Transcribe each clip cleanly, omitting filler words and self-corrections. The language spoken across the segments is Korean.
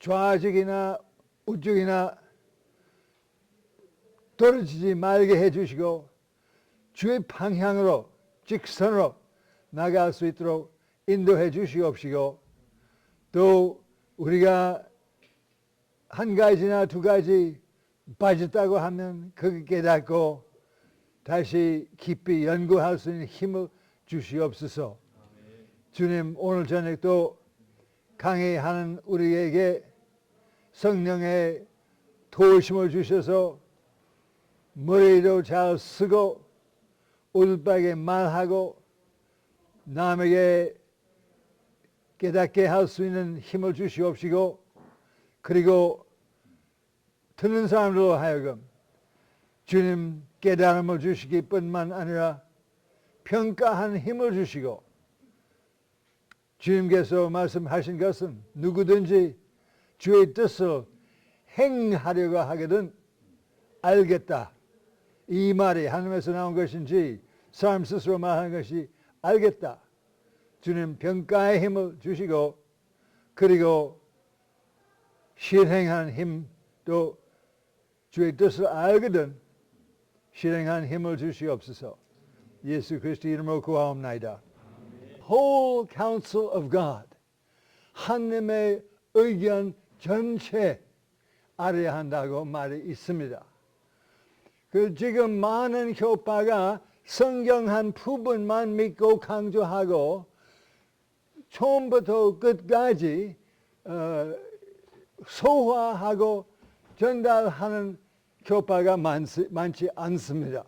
좌측이나 우측이나 떨어지지 말게 해주시고 주의 방향으로 직선으로 나갈 수 있도록 인도해 주시옵시고, 또 우리가 한 가지나 두 가지 빠졌다고 하면 그걸 깨닫고 다시 깊이 연구할 수 있는 힘을 주시옵소서. 주님, 오늘 저녁도 강의하는 우리에게 성령의 도우심을 주셔서 머리도 잘 쓰고 올바르게 말하고 남에게 깨닫게 할 수 있는 힘을 주시옵시고, 그리고 듣는 사람들로 하여금 주님 깨달음을 주시기 뿐만 아니라 평가하는 힘을 주시고, 주님께서 말씀하신 것은 누구든지 주의 뜻을 행하려고 하거든 알겠다. 이 말이 하나님에서 나온 것인지 사람 스스로 말하는 것이 알겠다. 주님 평가의 힘을 주시고, 그리고 실행하는 힘, 또 주의 뜻을 알거든 실행하는 힘을 주시옵소서. 예수 그리스도 이름으로 구하옵나이다. Whole counsel of God, 하나님의 의견 전체 알아야 한다고 말이 있습니다. 지금 많은 교파가 성경 한 부분만 믿고 강조하고 처음부터 끝까지 소화하고 전달하는 교파가 많지 않습니다.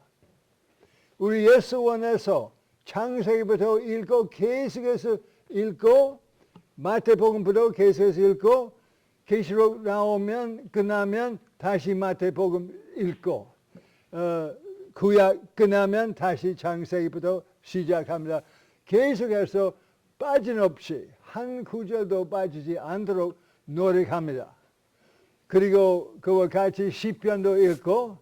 우리 예수원에서 창세기부터 읽고 계속해서 읽고 마태복음부터 계속해서 읽고 계시록 나오면 끝나면 다시 마태복음 읽고 구약 끝나면 다시 창세기부터 시작합니다. 계속해서 빠짐없이 한 구절도 빠지지 않도록 노력합니다. 그리고 그와 같이 시편도 읽고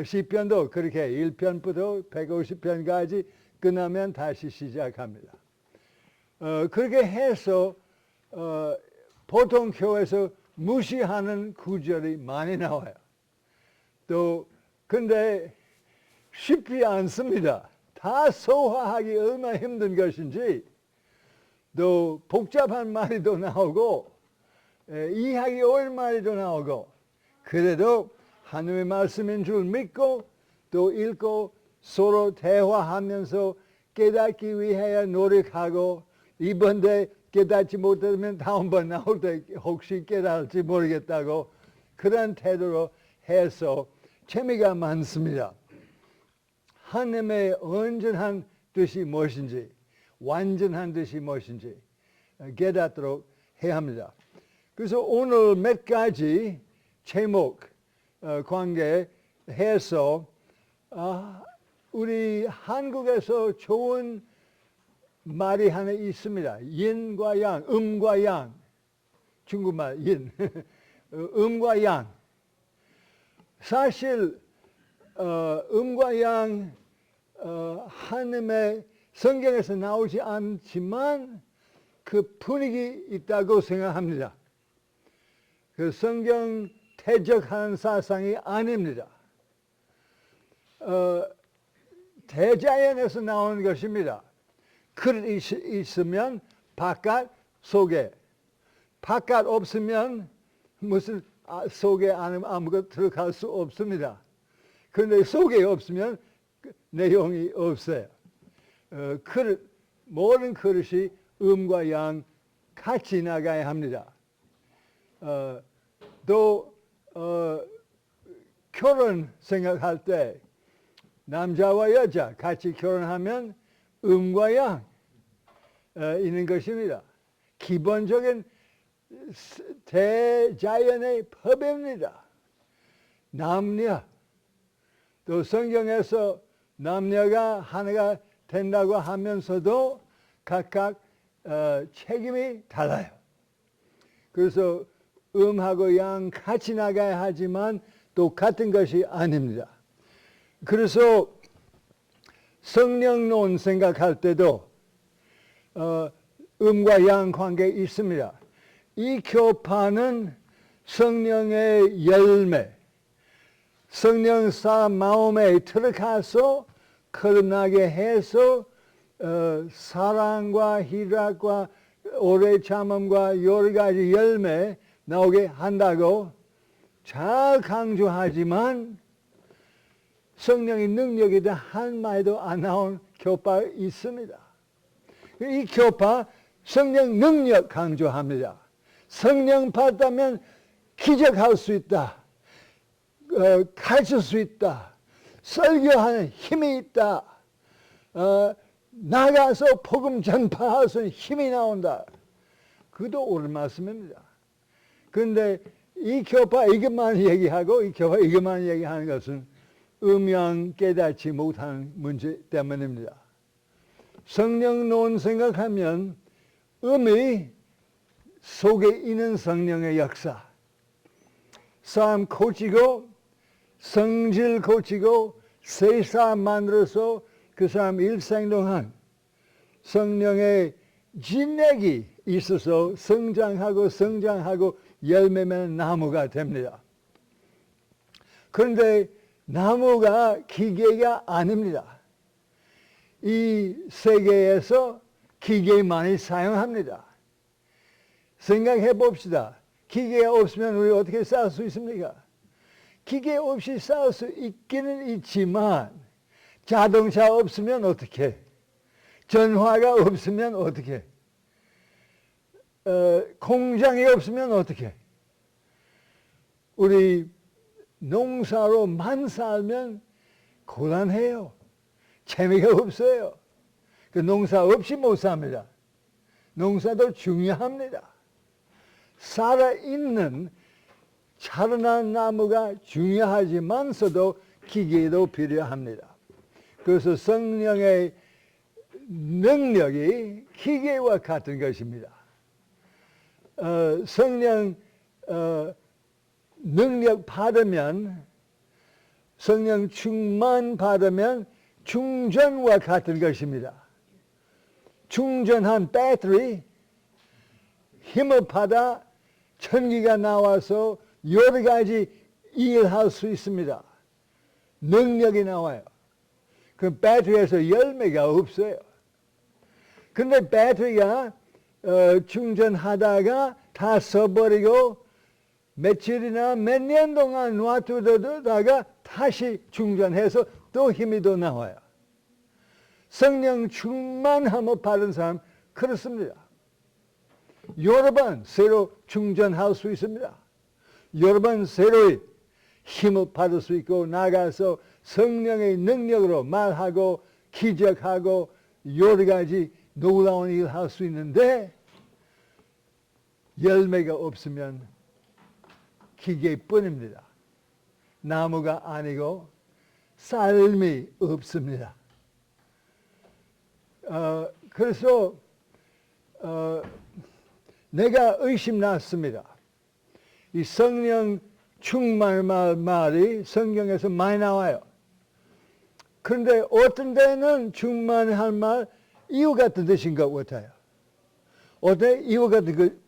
시편도 그렇게 1편부터 150편까지 끝나면 다시 시작합니다. 그렇게 해서 보통 교회에서 무시하는 구절이 많이 나와요. 또 근데 쉽지 않습니다. 다 소화하기 얼마나 힘든 것인지, 또 복잡한 말이 또 나오고 이해하기 어려운 말이 또 나오고, 그래도 하나님의 말씀인 줄 믿고 또 읽고 서로 대화하면서 깨닫기 위하여 노력하고, 이번에 깨닫지 못하면 다음번 나올 때 혹시 깨달을지 모르겠다고 그런 태도로 해서 재미가 많습니다. 하나님의 온전한 뜻이 무엇인지, 완전한 뜻이 무엇인지 깨닫도록 해야 합니다. 그래서 오늘 몇 가지 제목 관계해서 우리 한국에서 좋은 말이 하나 있습니다. 인과 양, 음과 양. 중국말 인, 음과 양. 사실 음과 양 하나님의 성경에서 나오지 않지만 그 분위기 있다고 생각합니다. 그 성경 퇴적하는 사상이 아닙니다. 대자연에서 나온 것입니다. 그릇 있으면 바깥 속에, 바깥 없으면 무슨 속에 아무것도 들어갈 수 없습니다. 그런데 속에 없으면 내용이 없어요. 그릇, 모든 그릇이 음과 양 같이 나가야 합니다. 또 결혼 생각할 때 남자와 여자 같이 결혼하면 음과 양 있는 것입니다. 기본적인 대자연의 법입니다. 남녀, 또 성경에서 남녀가 하나가 된다고 하면서도 각각 책임이 달라요. 그래서 음하고 양 같이 나가야 하지만 똑같은 것이 아닙니다. 그래서 성령론 생각할 때도 음과 양 관계 있습니다. 이 교파는 성령의 열매, 성령 사람 마음에 들어가서 거듭나게 해서 사랑과 희락과 오래 참음과 여러 가지 열매 나오게 한다고 잘 강조하지만 성령의 능력에 대한 한 마디도 안 나온 교파가 있습니다. 이 교파 성령 능력 강조합니다. 성령 받다면 기적할 수 있다. 가르칠 수 있다. 설교하는 힘이 있다. 나가서 복음 전파할 수 있는 힘이 나온다. 그것도 옳은 말씀입니다. 그런데 이 교파 이것만 얘기하고 이 교파 이것만 얘기하는 것은 음양 깨닫지 못하는 문제 때문입니다. 성령론 생각하면 음이 속에 있는 성령의 역사, 사람 고치고 성질 고치고 새 사람 만들어서 그 사람 일생 동안 성령의 진액이 있어서 성장하고 열매 맺는 나무가 됩니다. 그런데 나무가 기계가 아닙니다. 이 세계에서 기계 많이 사용합니다. 생각해 봅시다. 기계가 없으면 우리 어떻게 살 수 있습니까? 기계 없이 살 수 있기는 있지만 자동차 없으면 어떻게? 전화가 없으면 어떻게? 공장이 없으면 어떻게? 우리 농사로만 살면 고단해요. 재미가 없어요. 그 농사 없이 못 삽니다. 농사도 중요합니다. 살아있는 자라난 나무가 중요하지만서도 기계도 필요합니다. 그래서 성령의 능력이 기계와 같은 것입니다. 성령 능력 받으면, 성령 충만 받으면 충전과 같은 것입니다. 충전한 배터리 힘을 받아 전기가 나와서 여러 가지 일할 수 있습니다. 능력이 나와요. 그 배터리에서 열매가 없어요. 근데 배터리가 충전하다가 다 써버리고 며칠이나 몇 년 동안 놔두다가 다시 충전해서 또 힘이 더 나와요. 성령 충만함을 받은 사람 그렇습니다. 여러 번 새로 충전할 수 있습니다. 여러 번 새로이 힘을 받을 수 있고 나가서 성령의 능력으로 말하고 기적하고 여러 가지 놀라운 일을 할 수 있는데 열매가 없으면 기계뿐입니다. 나무가 아니고 삶이 없습니다. 그래서 내가 의심났습니다. 이 성령 충만 말이 성경에서 많이 나와요. 그런데 어떤 데는 충만할 말 이유 같은 뜻인 것 같아요. 어떤 이유 같은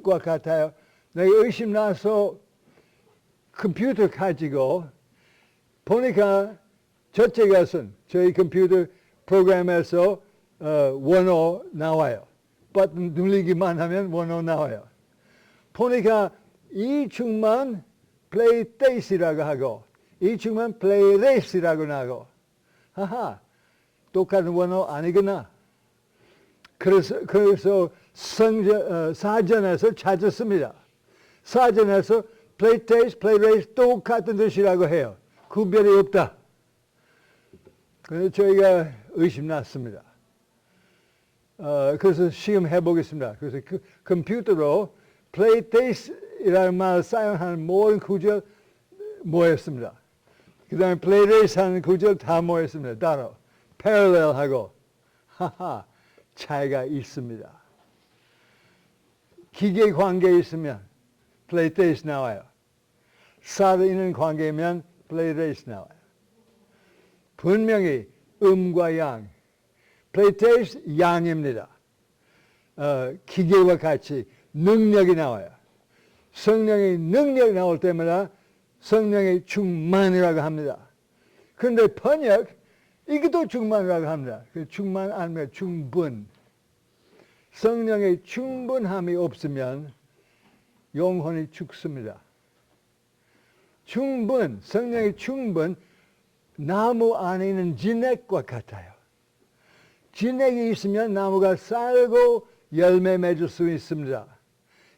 것 같아요. 내가 의심나서 컴퓨터 가지고 보니까 첫째 것은 저희 컴퓨터 프로그램에서 원어 나와요. 버튼 누르기만 하면 원어 나와요. 보니까 이 충만 플레이테이스라고 하고 이 충만 플레이레이스라고 나고 하하 똑같은 원어 아니구나. 그래서 사전에서 찾았습니다. 사전에서 플레이테이스, 플레이레이스 똑같은 뜻이라고 해요. 구별이 없다. 그래서 저희가 의심났습니다. 그래서 시험해 보겠습니다. 그래서 그 컴퓨터로 플레이테이스라는 말을 사용하는 모든 구절 모였습니다. 그 다음에 플레이레이스 하는 구절 다 모였습니다. 따로 패러렐하고 하하 차이가 있습니다. 기계 관계에 있으면 플레이테이스 나와요. 살아있는 관계면 플레이레이스 나와요. 분명히 음과 양, 플레이테이스 양입니다. 기계와 같이 능력이 나와요. 성령의 능력이 나올 때마다 성령의 충만이라고 합니다. 그런데 번역, 이것도 충만이라고 합니다. 그 충만 아니면 충분. 성령의 충분함이 없으면 영혼이 죽습니다. 충분, 성령의 충분, 나무 안에 있는 진액과 같아요. 진액이 있으면 나무가 살고 열매 맺을 수 있습니다.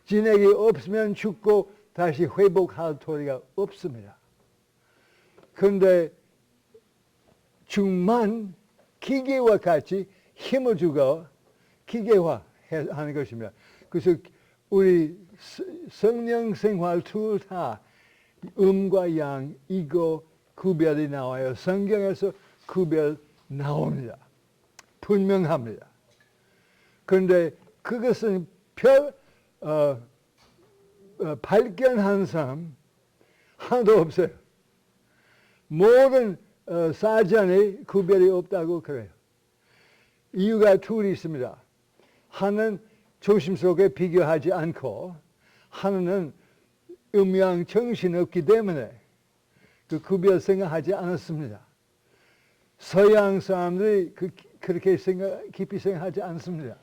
진액이 없으면 죽고 다시 회복할 도리가 없습니다. 그런데 충만, 기계와 같이 힘을 주고 기계화하는 것입니다. 그래서 우리 성령 생활 둘 다 음과 양 이거 구별이 나와요. 성경에서 구별 나옵니다. 분명합니다. 그런데 그것은 발견한 사람 하나도 없어요. 모든 사전에 구별이 없다고 그래요. 이유가 둘이 있습니다. 하나는 조심스럽게 비교하지 않고 하나는 음양 정신이 없기 때문에 그 구별 생각하지 않았습니다. 서양 사람들이 그렇게 깊이 생각하지 않습니다.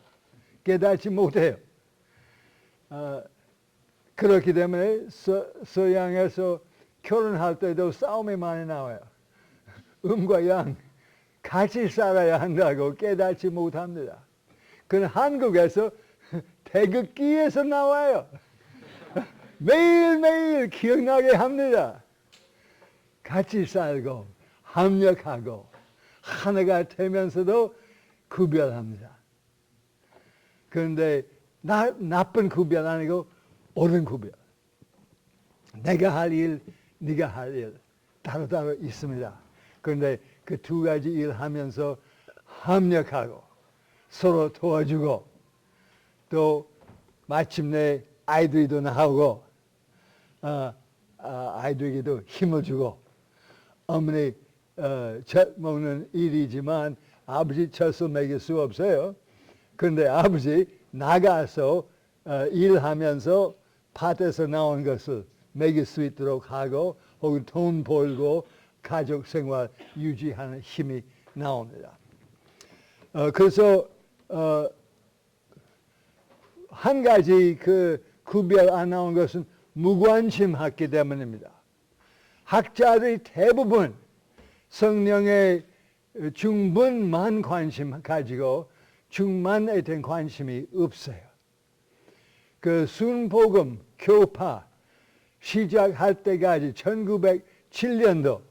깨닫지 못해요. 그렇기 때문에 서양에서 결혼할 때도 싸움이 많이 나와요. 음과 양 같이 살아야 한다고 깨닫지 못합니다. 그건 한국에서 태극기에서 나와요. 매일매일 기억나게 합니다. 같이 살고 합력하고 하나가 되면서도 구별합니다. 그런데 나쁜 구별 아니고 옳은 구별. 내가 할 일, 네가 할 일 따로따로 있습니다. 그런데 그 두 가지 일 하면서 합력하고 서로 도와주고 또 마침내 아이들도 나오고 아이들에게도 힘을 주고 어머니 젖 먹는 일이지만 아버지 젖을 먹일 수 없어요. 그런데 아버지 나가서 일하면서 밭에서 나온 것을 먹일 수 있도록 하고 혹은 돈 벌고 가족 생활 유지하는 힘이 나옵니다. 그래서 한 가지 그 구별 안 나온 것은 무관심했기 때문입니다. 학자들이 대부분 성령의 충분만 관심 가지고 충만에 대한 관심이 없어요. 그 순복음 교파 시작할 때까지 1907년도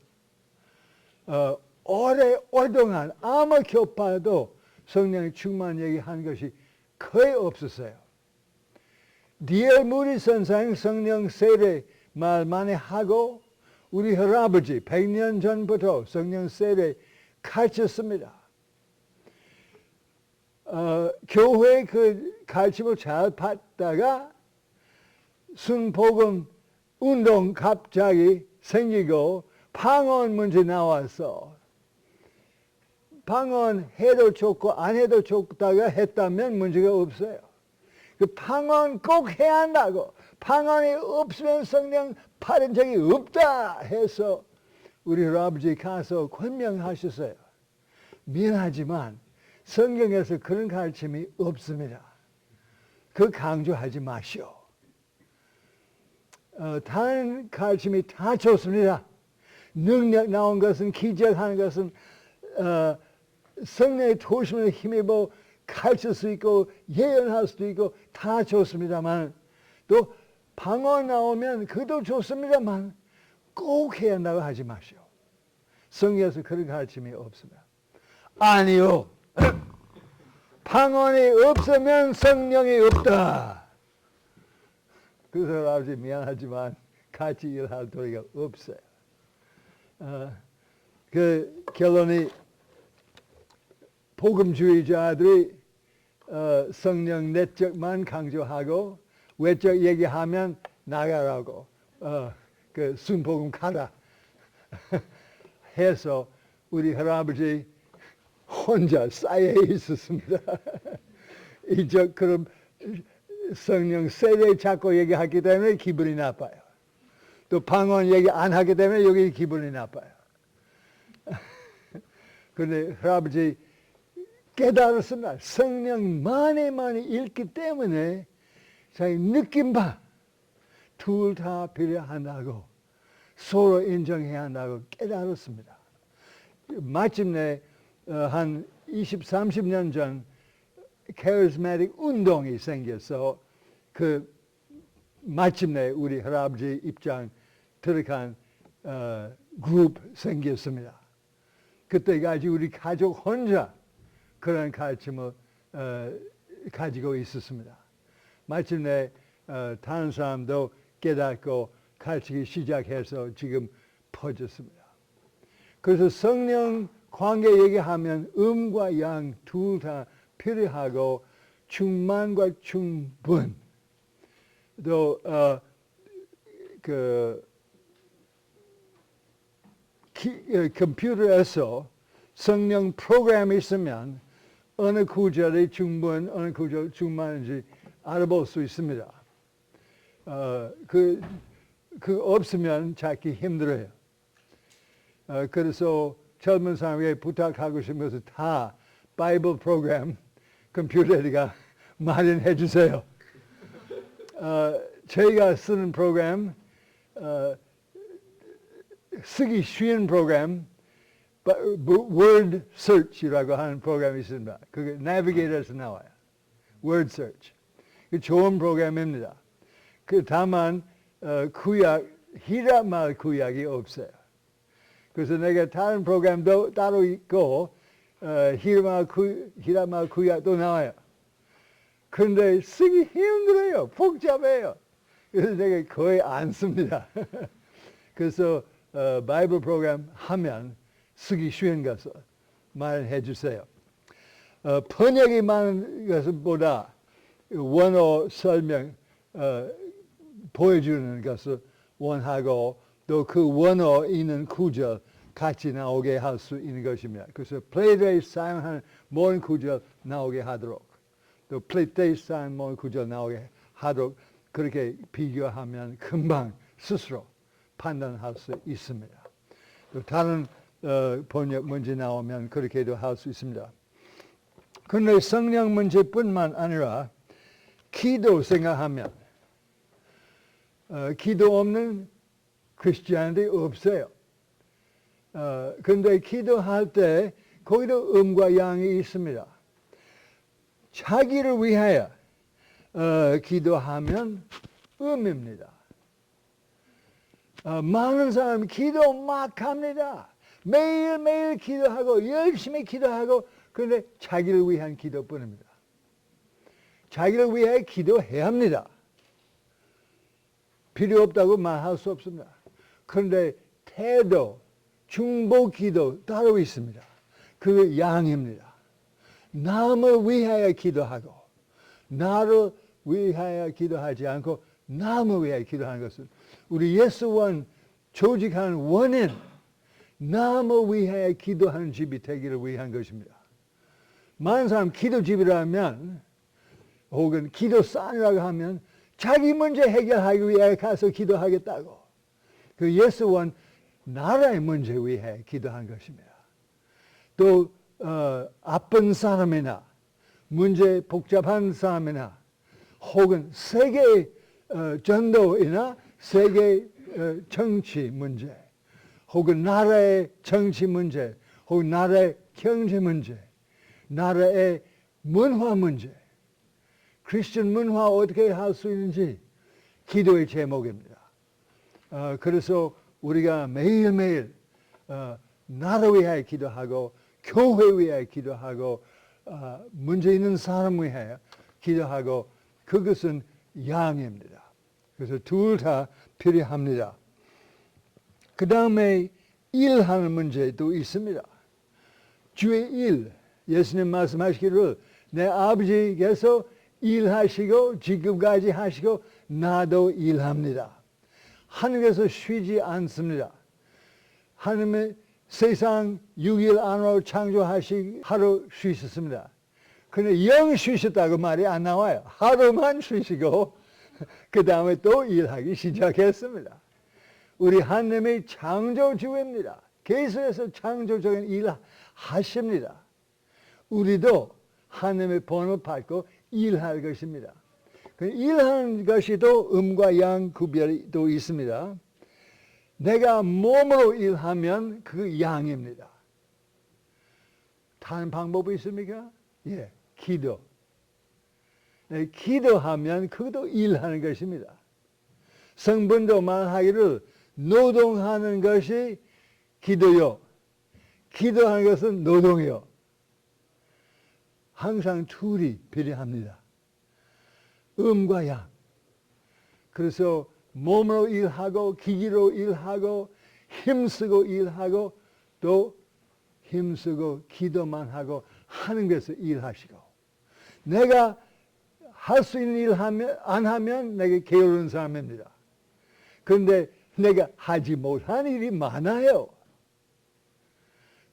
오랫동안 아무 교파도 성령의 충만 얘기한 것이 거의 없었어요. D.L. 무리 선생 성령 세례 말 많이 하고 우리 할아버지 100년 전부터 성령 세례 가르쳤습니다. 교회 그 가르침을 잘 받다가 순복음 운동 갑자기 생기고 방언 문제 나와서 방언 해도 좋고 안 해도 좋다가 했다면 문제가 없어요. 그 방언 꼭 해야 한다고 방언이 없으면 성령 받은 적이 없다 해서 우리 할아버지 가서 권명하셨어요. 미안하지만 성경에서 그런 가르침이 없습니다. 그 강조하지 마시오. 다른 가르침이 다 좋습니다. 능력 나온 것은 기적하는 것은 성령의 도심을 힘입어 가르칠 수 있고 예언할 수도 있고 다 좋습니다만 또 방언 나오면 그것도 좋습니다만 꼭 해야 한다고 하지 마시오. 성경에서 그런 가르침이 없습니다. 아니요. 방언이 없으면 성령이 없다. 그래서 아버지 미안하지만 같이 일할 도리가 없어요. 그 결론이 복음주의자들이 성령 내적만 강조하고 외적 얘기하면 나가라고 그 순복음 가라 해서 우리 할아버지 혼자 쌓여 있었습니다. 이제 그럼 성령 세례 자꾸 얘기하기 때문에 기분이 나빠요. 또 방언 얘기 안 하기 때문에 여기 기분이 나빠요. 그런데 할아버지 깨달았습니다. 성령 많이 읽기 때문에 자기 느낌 봐. 둘 다 필요한다고 서로 인정해야 한다고 깨달았습니다. 마침내 한 20, 30년 전 카리스마틱 운동이 생겨서 그 마침내 우리 할아버지 입장 들어간 그룹 생겼습니다. 그때까지 우리 가족 혼자 그런 가르침을 가지고 있었습니다. 마침내 다른 사람도 깨닫고 가르치기 시작해서 지금 퍼졌습니다. 그래서 성령 관계 얘기하면 음과 양 둘 다 필요하고 충만과 충분 또 컴퓨터에서 성령 프로그램이 있으면 어느 구절이 충분, 어느 구절 충만인지 알아볼 수 있습니다. 그 없으면 찾기 힘들어요. 그래서 젊은 사람에게 부탁하고 싶은 것은 다 바이블 프로그램 컴퓨터에다가 마련해 주세요. 저희가 쓰는 프로그램, 쓰기 쉬운 프로그램, Word Search이라고 하는 프로그램이 있습니다. 그게 내비게이터에서 나와요. Word Search. 좋은 프로그램입니다. 다만 구약, 히라말 구약이 없어요. 그래서 내가 다른 프로그램도 따로 있고 히라말 구약도 나와요. 그런데 쓰기 힘들어요. 복잡해요. 그래서 내가 거의 안 씁니다. 그래서 바이블 프로그램 하면 쓰기 쉬운 것을 말해 주세요. 번역이 많은 것보다 원어 설명 보여주는 것을 원하고 또 그 원어 있는 구절 같이 나오게 할 수 있는 것입니다. 그래서 플레이트에 사용하는 모든 구절 나오게 하도록 또 플레이트에 사용하는 모든 구절 나오게 하도록 그렇게 비교하면 금방 스스로 판단할 수 있습니다. 또 다른 번역 문제 나오면 그렇게도 할 수 있습니다. 그런데 성령 문제뿐만 아니라 기도 생각하면 기도 없는 크리스티안들이 없어요. 그런데 기도할 때 거기도 음과 양이 있습니다. 자기를 위하여 기도하면 음입니다. 많은 사람이 기도 막 합니다. 매일매일 기도하고 열심히 기도하고 그런데 자기를 위한 기도뿐입니다. 자기를 위해 기도해야 합니다. 필요 없다고 말할 수 없습니다. 그런데 태도, 중보 기도 따로 있습니다. 그 양입니다. 남을 위하여 기도하고 나를 위하여 기도하지 않고 남을 위하여 기도하는 것은 우리 예수원 조직하는 원인 남을 위하여 기도하는 집이 되기를 위한 것입니다. 많은 사람 기도집이라면 혹은 기도산이라고 하면 자기 문제 해결하기 위해 가서 기도하겠다고. 그 예수원 나라의 문제 위해 기도한 것입니다. 또 아픈 사람이나 문제 복잡한 사람이나 혹은 세계 전도이나 세계 정치 문제 혹은 나라의 정치 문제 혹은 나라의 경제 문제 나라의 문화 문제 크리스천 문화 어떻게 할 수 있는지 기도의 제목입니다. 그래서 우리가 매일매일 나를 위하여 기도하고 교회 위하여 기도하고 문제 있는 사람 위하여 기도하고 그것은 양입니다. 그래서 둘 다 필요합니다. 그 다음에 일하는 문제도 있습니다. 주의 일, 예수님 말씀하시기를 내 아버지께서 일하시고 지금까지 하시고 나도 일합니다. 하늘에서 쉬지 않습니다. 하나님의 세상 6일 안으로 창조하시 하루 쉬셨습니다. 근데 영 쉬셨다고 말이 안 나와요. 하루만 쉬시고 그 다음에 또 일하기 시작했습니다. 우리 하나님의 창조주입니다. 계속해서 창조적인 일을 하십니다. 우리도 하나님의 본을 받고 일할 것입니다. 일하는 것이 또 음과 양 구별이 또 있습니다. 내가 몸으로 일하면 그 양입니다. 다른 방법이 있습니까? 예, 기도. 네, 기도하면 그것도 일하는 것입니다. 성분도 말하기를 노동하는 것이 기도요. 기도하는 것은 노동이요. 항상 둘이 필요합니다. 음과 양. 그래서 몸으로 일하고 기기로 일하고 힘쓰고 일하고 또 힘쓰고 기도만 하고 하는 것을 일하시고 내가 할 수 있는 일 안 하면 내가 게으른 사람입니다. 그런데 내가 하지 못한 일이 많아요.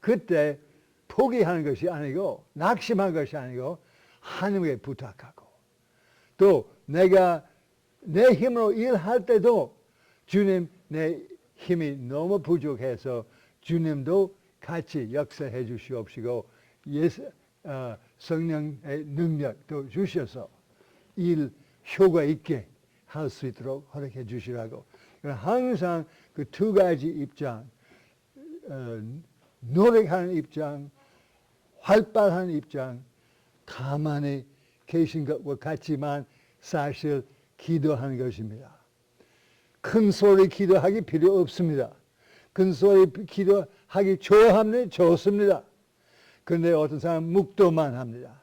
그때 포기하는 것이 아니고 낙심한 것이 아니고 하나님께 부탁하고 또 내가 내 힘으로 일할 때도 주님 내 힘이 너무 부족해서 주님도 같이 역사해 주시옵시고 성령의 능력도 주셔서 일 효과 있게 할 수 있도록 허락해 주시라고 항상 그 두 가지 입장 노력하는 입장 활발한 입장 가만히 계신 것과 같지만 사실 기도하는 것입니다. 큰 소리 기도하기 필요 없습니다. 큰 소리 기도하기 좋습니다. 그런데 어떤 사람은 묵도만 합니다.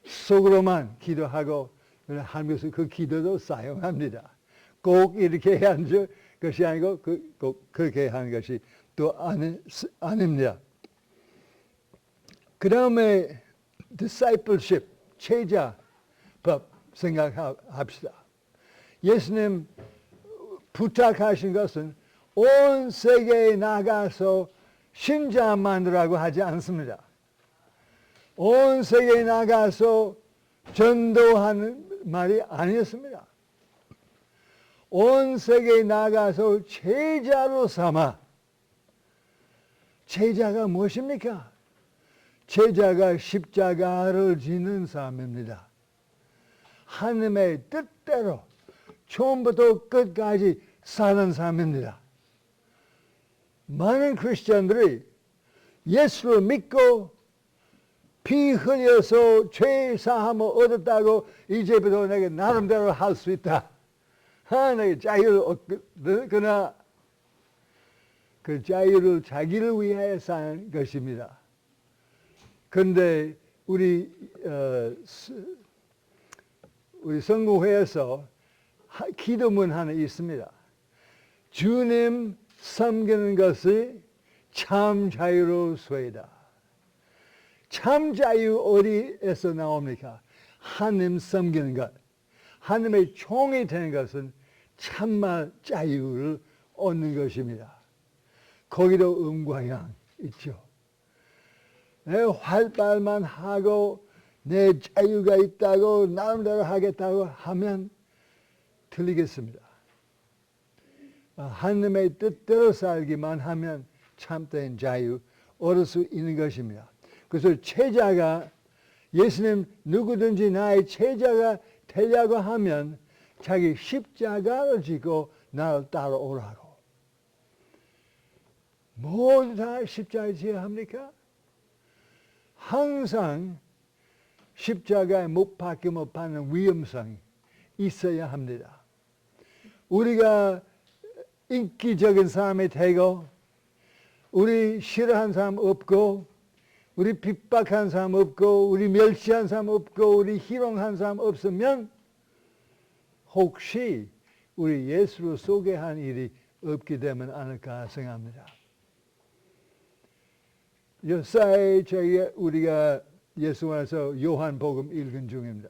속으로만 기도하고 하면서 그 기도도 사용합니다. 꼭 이렇게 해야 하는 것이 아니고 꼭 그렇게 하는 것이 또 아닙니다. 그 다음에 discipleship, 제자법 생각합시다. 예수님 부탁하신 것은 온 세계에 나가서 신자 만들라고 하지 않습니다. 온 세계에 나가서 전도하는 말이 아니었습니다. 온 세계에 나가서 제자로 삼아. 제자가 무엇입니까? 제자가 십자가를 지는 사람입니다. 하나님의 뜻대로 처음부터 끝까지 사는 사람입니다. 많은 크리스천들이 예수를 믿고 피 흘려서 죄 사함을 얻었다고 이제부터 내가 나름대로 할 수 있다. 내가 자유를 얻거나 그 자유를 자기를 위하여 사는 것입니다. 그런데 우리 성구회에서 기도문 하나 있습니다. 주님 섬기는 것이 참 자유로소이다. 참 자유 어디에서 나옵니까? 하나님 섬기는 것. 하나님의 종이 되는 것은 참말 자유를 얻는 것입니다. 거기도 음과 양 있죠. 내 활발만 하고 내 자유가 있다고 나름대로 하겠다고 하면 틀리겠습니다. 하나님의 뜻대로 살기만 하면 참된 자유 얻을 수 있는 것입니다. 그래서 제자가 예수님 누구든지 나의 제자가 되려고 하면 자기 십자가를 지고 나를 따라오라고. 모두 다 십자가를 지어야 합니까? 항상 십자가에 못 박힘을 받는 위험성이 있어야 합니다. 우리가 인기적인 사람이 되고 우리 싫어하는 사람 없고 우리 핍박한 사람 없고 우리 멸시한 사람 없고 우리 희롱한 사람 없으면 혹시 우리 예수를 소개한 일이 없게 되면 않을까 생각합니다. 요사이 우리가 예수 안에서 요한복음 읽은 중입니다.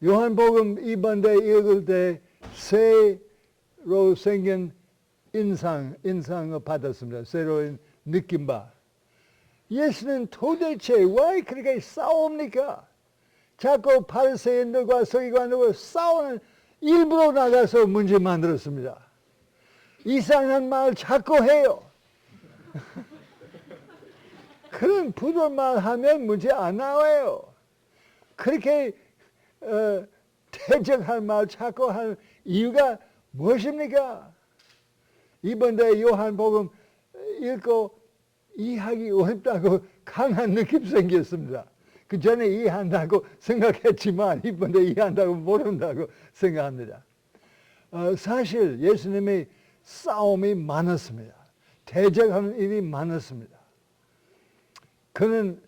요한복음 이번에 읽을 때 새로 생긴 인상을 받았습니다. 새로운 느낌 바. 예수는 도대체 왜 그렇게 싸웁니까? 자꾸 바리새인들과 서기관들과 싸우는, 일부러 나가서 문제 만들었습니다. 이상한 말 자꾸 해요. 그런 부드러운 말 하면 문제 안 나와요. 그렇게 대적할 말 자꾸 할 이유가 무엇입니까? 이번에 요한복음 읽고 이해하기 어렵다고 강한 느낌 생겼습니다. 그 전에 이해한다고 생각했지만 이번에 이해한다고 모른다고 생각합니다. 사실 예수님의 싸움이 많았습니다. 대적하는 일이 많았습니다. 그는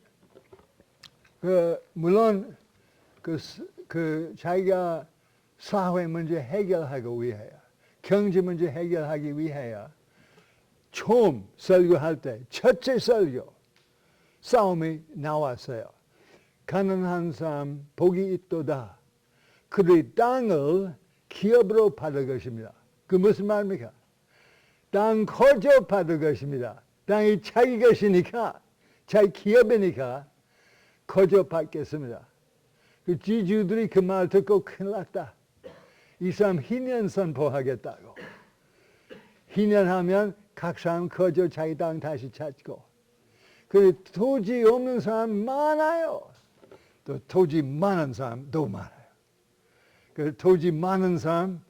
물론 자기가 사회 문제 해결하기 위하여, 경제 문제 해결하기 위하여 처음 설교할 때 첫째 설교 싸움이 나왔어요. 가난한 사람 복이 있도다. 그들이 땅을 기업으로 받을 것입니다. 그 무슨 말입니까? 땅 거저 받을 것입니다. 땅이 자기 것이니까, 자기 기업이니까 거저 받겠습니다. 그 지주들이 그 말 듣고 큰일 났다. 이 사람 희년 선포하겠다고. 희년하면 각 사람 거저 자기 땅 다시 찾고. 그 토지 없는 사람 많아요. 또 토지 많은 사람도 많아요. 그 토지 많은 사람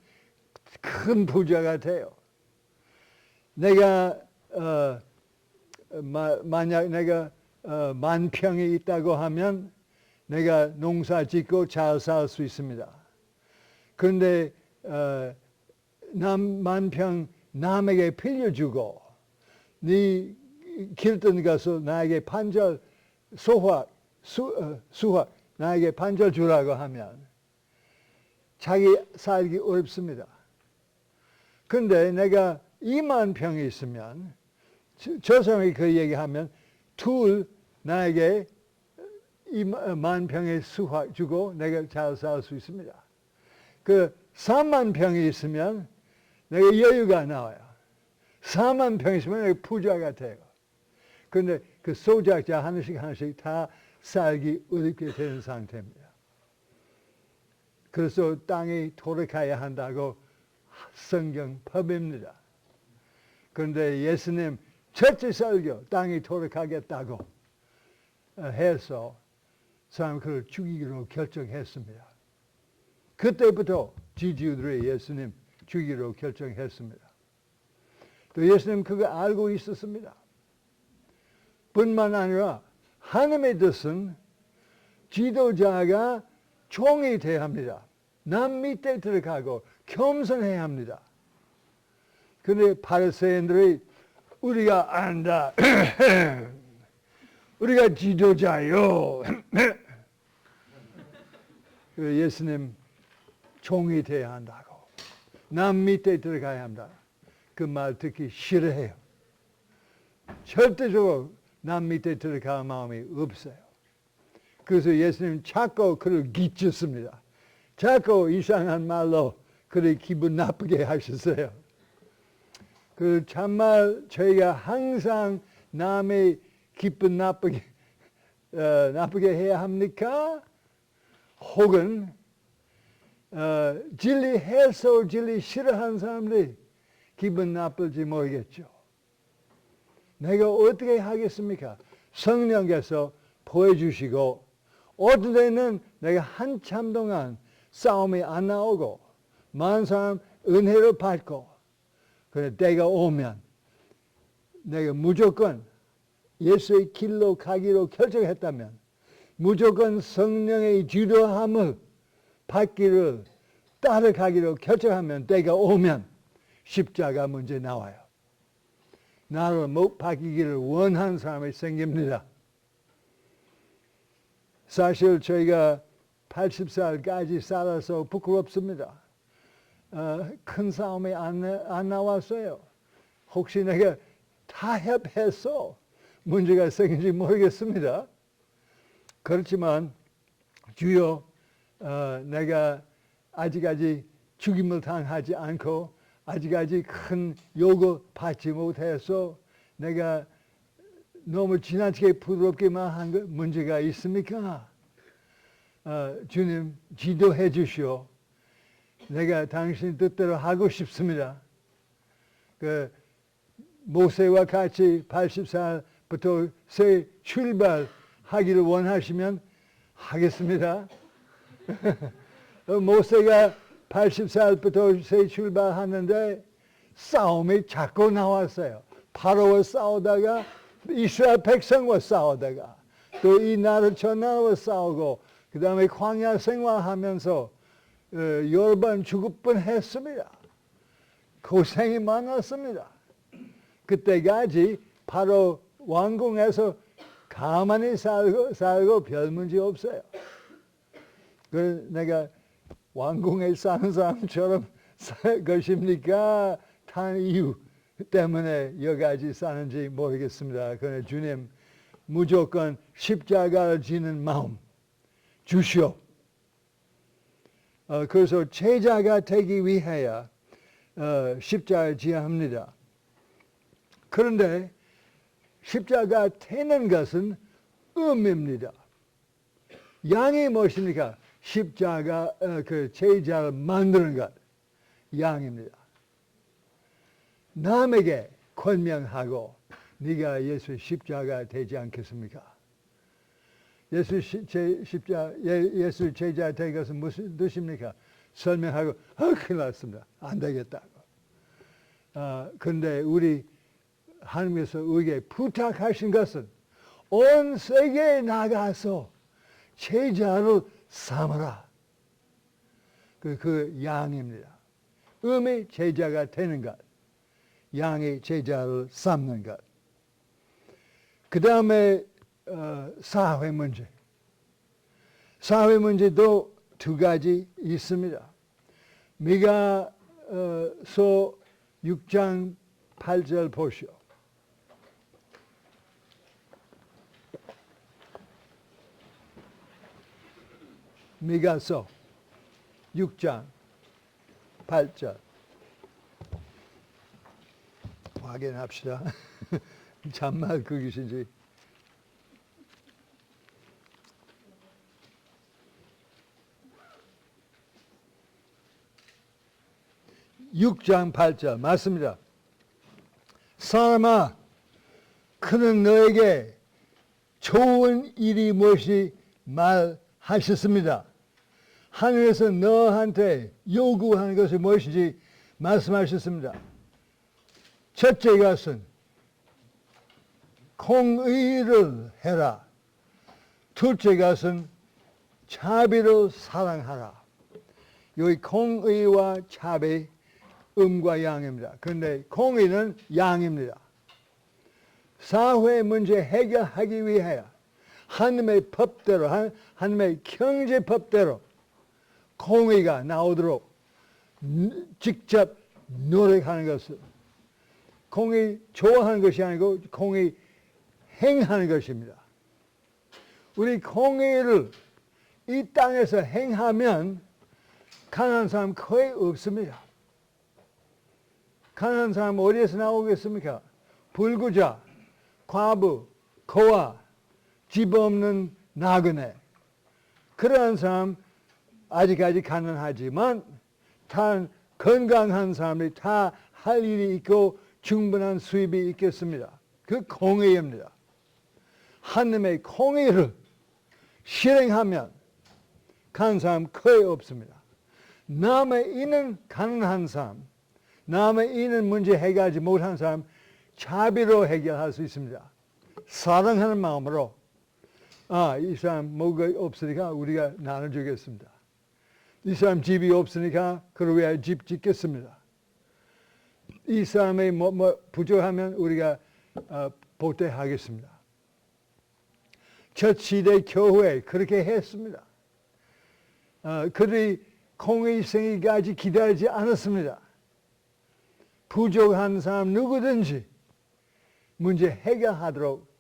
큰 부자가 돼요. 내가 만약 내가 10,000평이 있다고 하면 내가 농사 짓고 잘 살 수 있습니다. 그런데 10,000평 남에게 빌려주고 네 길든 가서 나에게 반절 수확 나에게 반절 주라고 하면 자기 살기 어렵습니다. 그런데 내가 20,000평이 있으면 저 사람이 그 얘기하면 둘 나에게 10,000평의 수확 주고 내가 잘 살 수 있습니다. 그 30,000평이 있으면 내가 여유가 나와요. 40,000평이 있으면 내가 부자가 돼요. 그런데 그 소작자 하나씩 다 살기 어렵게 되는 상태입니다. 그래서 땅이 돌아가야 한다고 성경 법입니다. 그런데 예수님 첫째 설교 땅이 돌아가겠다고 해서 사람 그를 죽이기로 결정했습니다. 그때부터 지주들이 예수님 죽이기로 결정했습니다. 또 예수님 그거 알고 있었습니다. 뿐만 아니라 하나님의 뜻은 지도자가 종이 돼야 합니다. 남 밑에 들어가고 겸손해야 합니다. 그런데 바리새인들이 우리가 안다. 우리가 지도자요. 예수님 종이 돼야 한다고. 남 밑에 들어가야 한다. 그 말 듣기 싫어해요. 절대적으로 남 밑에 들어갈 마음이 없어요. 그래서 예수님 자꾸 그를 기쳤습니다. 자꾸 이상한 말로 그를 기분 나쁘게 하셨어요. 그 참말 저희가 항상 남의 기분 나쁘게 해야 합니까? 혹은 진리 해서 진리 싫어하는 사람들이 기분 나쁠지 모르겠죠. 내가 어떻게 하겠습니까? 성령께서 보여주시고 어떤 때는 내가 한참 동안 싸움이 안 나오고 많은 사람 은혜를 받고 그래 때가 오면 내가 무조건 예수의 길로 가기로 결정했다면 무조건 성령의 지도함을 받기를 따라가기로 결정하면 때가 오면 십자가 문제 나와요. 나를 못 받기를 원하는 사람이 생깁니다. 사실 저희가 80살까지 살아서 부끄럽습니다. 큰 싸움이 안 나왔어요. 혹시 내가 타협해서 문제가 생긴지 모르겠습니다. 그렇지만 주여 내가 아직까지 죽임을 당하지 않고 아직까지 큰 욕을 받지 못해서 내가 너무 지나치게 부드럽게만 한 거 문제가 있습니까? 주님 지도해 주시오. 내가 당신 뜻대로 하고 싶습니다. 그 모세와 같이 80살부터 새 출발하기를 원하시면 하겠습니다. 모세가 80살부터 새 출발하는데 싸움이 자꾸 나왔어요. 바로와 싸우다가 이스라엘 백성과 싸우다가 또 이 나라 저 나라와 싸우고 그 다음에 광야 생활하면서 여러 번 죽을 뻔했습니다. 고생이 많았습니다. 그때까지 바로 왕궁에서 가만히 살고 별 문제 없어요. 그 내가 왕궁에 사는 사람처럼 살 것입니까? 탄 이유 때문에 여기까지 사는지 모르겠습니다. 그러나 주님 무조건 십자가를 지는 마음 주시오. 그래서 제자가 되기 위하여 십자가를 지어야 합니다. 그런데 십자가 태는 것은 의미입니다. 양이 무엇입니까? 십자가 그 제자를 만드는 것 양입니다. 남에게 권면하고 네가 예수의 십자가 되지 않겠습니까? 예수 제자 된 것은 무슨 뜻입니까? 설명하고 큰일 났습니다. 안 되겠다고. 그런데 우리 하나님께서 우리에게 부탁하신 것은 온 세계에 나가서 제자를 삼으라. 그 양입니다. 음의 제자가 되는 것. 양의 제자를 삼는 것. 그 다음에 사회 문제. 사회 문제도 두 가지 있습니다. 미가서 6장 8절 보시오. 미가서 6장 8절 확인합시다. 참말 그것인지. (6장 8절) 맞습니다. 사람아, 그는 너에게 좋은 일이 무엇이 말하셨습니다. 하늘에서 너한테 요구하는 것이 무엇인지 말씀하셨습니다. 첫째 것은 공의를 해라. 둘째 것은 자비를 사랑하라. 여기 공의와 자비, 음과 양입니다. 그런데 공의는 양입니다. 사회 문제 해결하기 위하여 하나님의 법대로, 하나님의 경제법대로 공의가 나오도록 직접 노력하는 것은 공의 좋아하는 것이 아니고 공의 행하는 것입니다. 우리 공의를 이 땅에서 행하면 가난한 사람 거의 없습니다. 가난한 사람 어디에서 나오겠습니까? 불구자, 과부, 고아, 집 없는 나그네. 그러한 사람 아직까지 가난하지만 다 건강한 사람이 다 할 일이 있고 충분한 수입이 있겠습니다. 그 공의입니다. 하나님의 공의를 실행하면 가난한 사람 거의 없습니다. 남의 있는 가난한 사람, 남의 있는 문제 해결하지 못한 사람 자비로 해결할 수 있습니다. 사랑하는 마음으로 이 사람 뭐가 없으니까 우리가 나눠주겠습니다. 이 사람 집이 없으니까 그를 위하여 집 짓겠습니다. 이 사람이 뭐 부족하면 우리가 보태하겠습니다. 첫 시대 교회 그렇게 했습니다. 그들이 공의 생기까지 기다리지 않았습니다. 부족한 사람 누구든지 문제 해결하도록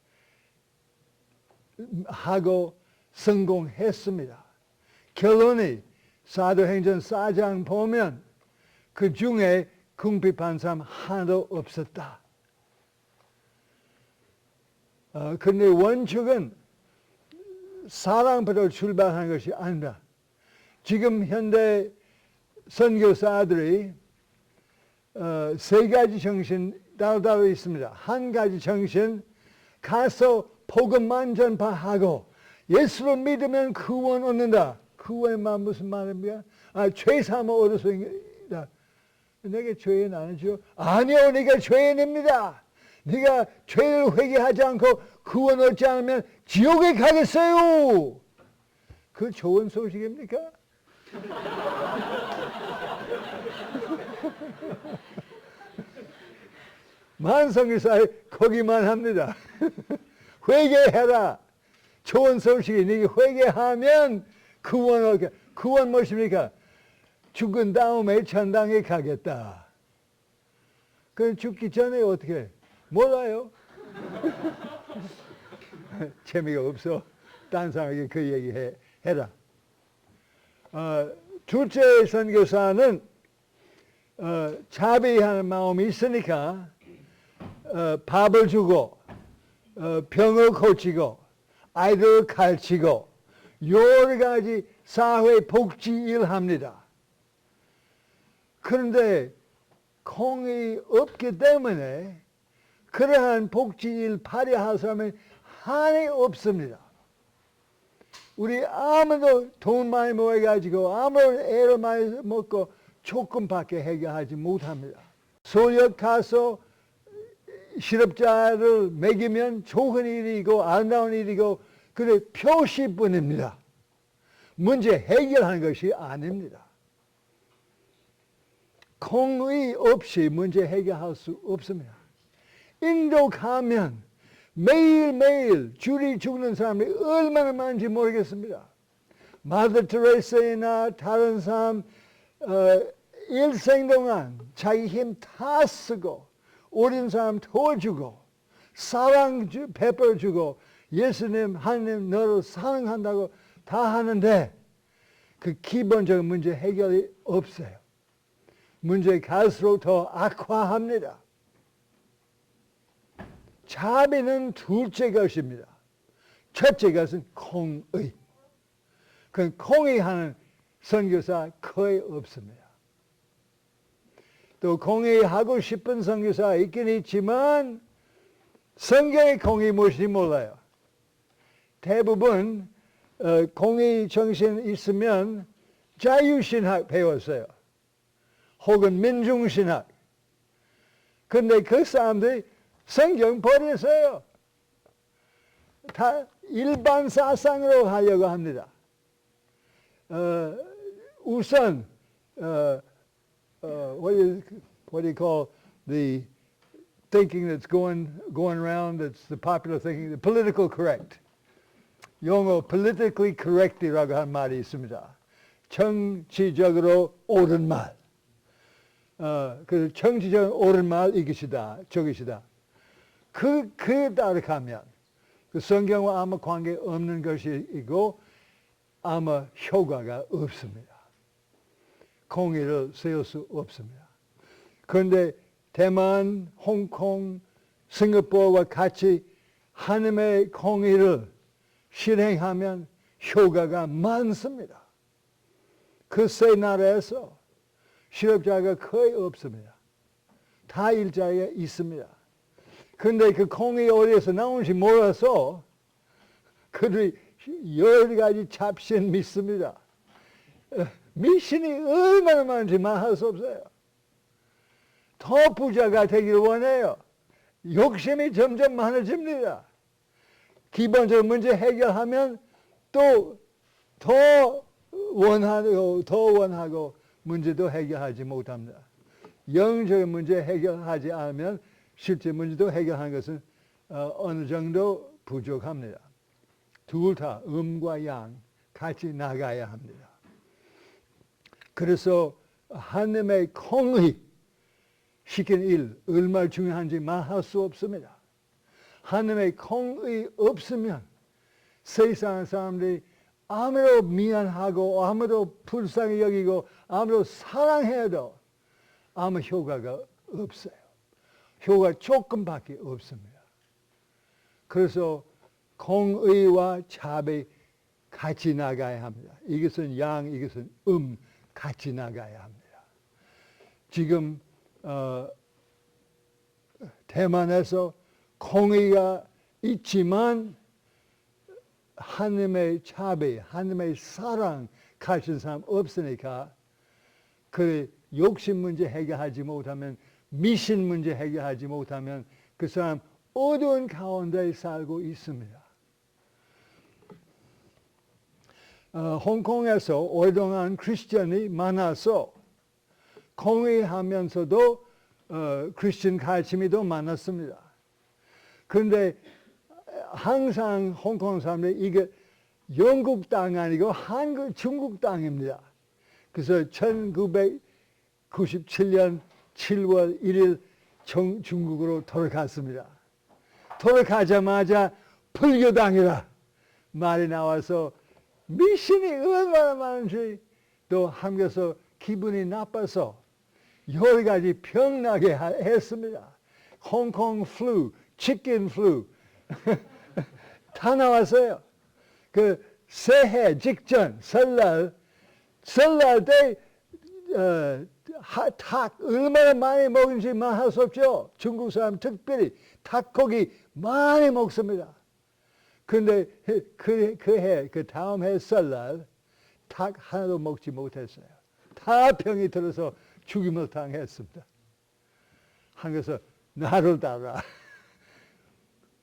하고 성공했습니다. 결론이 사도행전 4장 보면 그 중에 궁핍한 사람 하나도 없었다. 그런데 원칙은 사랑부터 출발하는 것이 아니라 지금 현대 선교사들이 세 가지 정신 따로 있습니다. 한 가지 정신, 가서 복음만 전파하고 예수를 믿으면 구원 얻는다. 구원만 무슨 말입니까? 죄 사함을 얻었습니다. 내게 죄인 아니죠? 아니요, 네가 죄인입니다. 네가 죄를 회개하지 않고 구원 얻지 않으면 지옥에 가겠어요. 그 좋은 소식입니까? 만성교사에 거기만 합니다. 회개해라. 좋은 소식이 네가 회개하면 구원 무엇입니까? 죽은 다음에 천당에 가겠다. 그 죽기 전에 어떻게 해? 몰라요. 재미가 없어. 딴 사람에게 그 얘기 해라. 둘째 선교사는 자비하는 마음이 있으니까 밥을 주고 병을 고치고 아이들을 가르치고 여러 가지 사회 복지 일을 합니다. 그런데 공이 없기 때문에 그러한 복지 일 발휘할 사람이 한이 없습니다. 우리 아무도 돈 많이 모아가지고 아무도 애를 많이 먹고 조금밖에 해결하지 못합니다. 소역 가서 실업자를 먹이면 좋은 일이고 아름다운 일이고 그래 표시뿐입니다. 문제 해결하는 것이 아닙니다. 공의 없이 문제 해결할 수 없습니다. 인도 가면 매일매일 줄이 죽는 사람이 얼마나 많은지 모르겠습니다. 마더 테레사나 다른 사람 일생 동안 자기 힘 다 쓰고 어린 사람 도와주고 사랑 베풀어주고 예수님 하나님 너를 사랑한다고 다 하는데 그 기본적인 문제 해결이 없어요. 문제 갈수록 더 악화합니다. 자비는 둘째 것입니다. 첫째 것은 공의. 그 공의하는 선교사 거의 없습니다. 또 공의하고 싶은 선교사가 있긴 있지만 성경의 공의 무엇인지 몰라요. 대부분 공의 정신 있으면 자유신학 배웠어요. 혹은 민중신학. 근데 그 사람들이 성경 버렸어요. 다 일반 사상으로 하려고 합니다. 우선 what do you call the thinking that's going around? That's the popular thinking, the political correct. 영어 politically correct이라고 하는 말이 있습니다. 정치적으로 옳은 말. 그 정치적으로 옳은 말 이것이다, 저것이다. 그에 따라가면 그 성경과 아무 관계 없는 것이고 아무 효과가 없습니다. 공의를 세울 수 없습니다. 그런데 대만, 홍콩, 싱가포르와 같이 하나님의 공의를 실행하면 효과가 많습니다. 그 세 나라에서 실업자가 거의 없습니다. 다 일자리가 있습니다. 그런데 그 공이 어디에서 나오는지 몰라서 그들이 여러 가지 잡신 믿습니다. 미신이 얼마나 많은지 말할 수 없어요. 더 부자가 되기를 원해요. 욕심이 점점 많아집니다. 기본적인 문제 해결하면 또 더 원하고 문제도 해결하지 못합니다. 영적인 문제 해결하지 않으면 실제 문제도 해결하는 것은 어느 정도 부족합니다. 둘 다 음과 양 같이 나가야 합니다. 그래서 하나님의 공의 시킨 일 얼마나 중요한지 말할 수 없습니다. 하나님의 공의 없으면 세상 사람들이 아무도 미안하고 아무도 불쌍히 여기고 아무도 사랑해도 아무 효과가 없어요. 효과 조금밖에 없습니다. 그래서 공의와 자비 같이 나가야 합니다. 이것은 양, 이것은 같이 나가야 합니다. 지금 대만에서 공의가 있지만 하나님의 자비, 하나님의 사랑 가진 사람 없으니까 그 욕심 문제 해결하지 못하면, 미신 문제 해결하지 못하면 그 사람 어두운 가운데 살고 있습니다. 홍콩에서 오랫동안 크리스천이 많아서 공의하면서도 크리스천 가르침이 더 많았습니다. 그런데 항상 홍콩 사람들이 이게 영국 땅 아니고 중국 땅입니다. 그래서 1997년 7월 1일 중국으로 돌아갔습니다. 돌아가자마자 불교당이라 말이 나와서 미신이 얼마나 많은지 또 한국에서 기분이 나빠서 여러 가지 병나게 했습니다. 홍콩 플루, 치킨 플루 다 나왔어요. 그 새해 직전 설날 때 닭 얼마나 많이 먹은지 말할 수 없죠. 중국 사람 특별히 닭고기 많이 먹습니다. 근데 그 다음 해 설날 닭 하나도 먹지 못했어요. 다 병이 들어서 죽임을 당했습니다. 한국에서 나를 따라.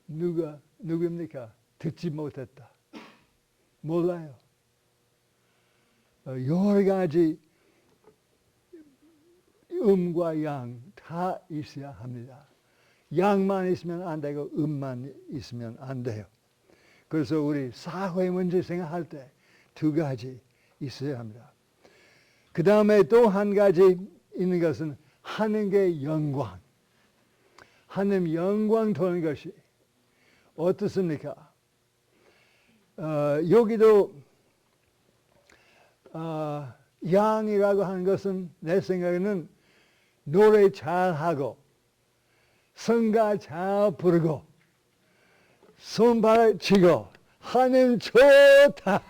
누구입니까? 듣지 못했다. 몰라요. 여러 가지 음과 양 다 있어야 합니다. 양만 있으면 안 되고 음만 있으면 안 돼요. 그래서 우리 사회 문제 생각할 때 두 가지 있어야 합니다. 그 다음에 또 한 가지 있는 것은 하나님의 영광. 하나님 영광 도는 것이 어떻습니까? 여기도 양이라고 하는 것은 내 생각에는 노래 잘하고 성가 잘 부르고 손발 치고 하나님 좋다.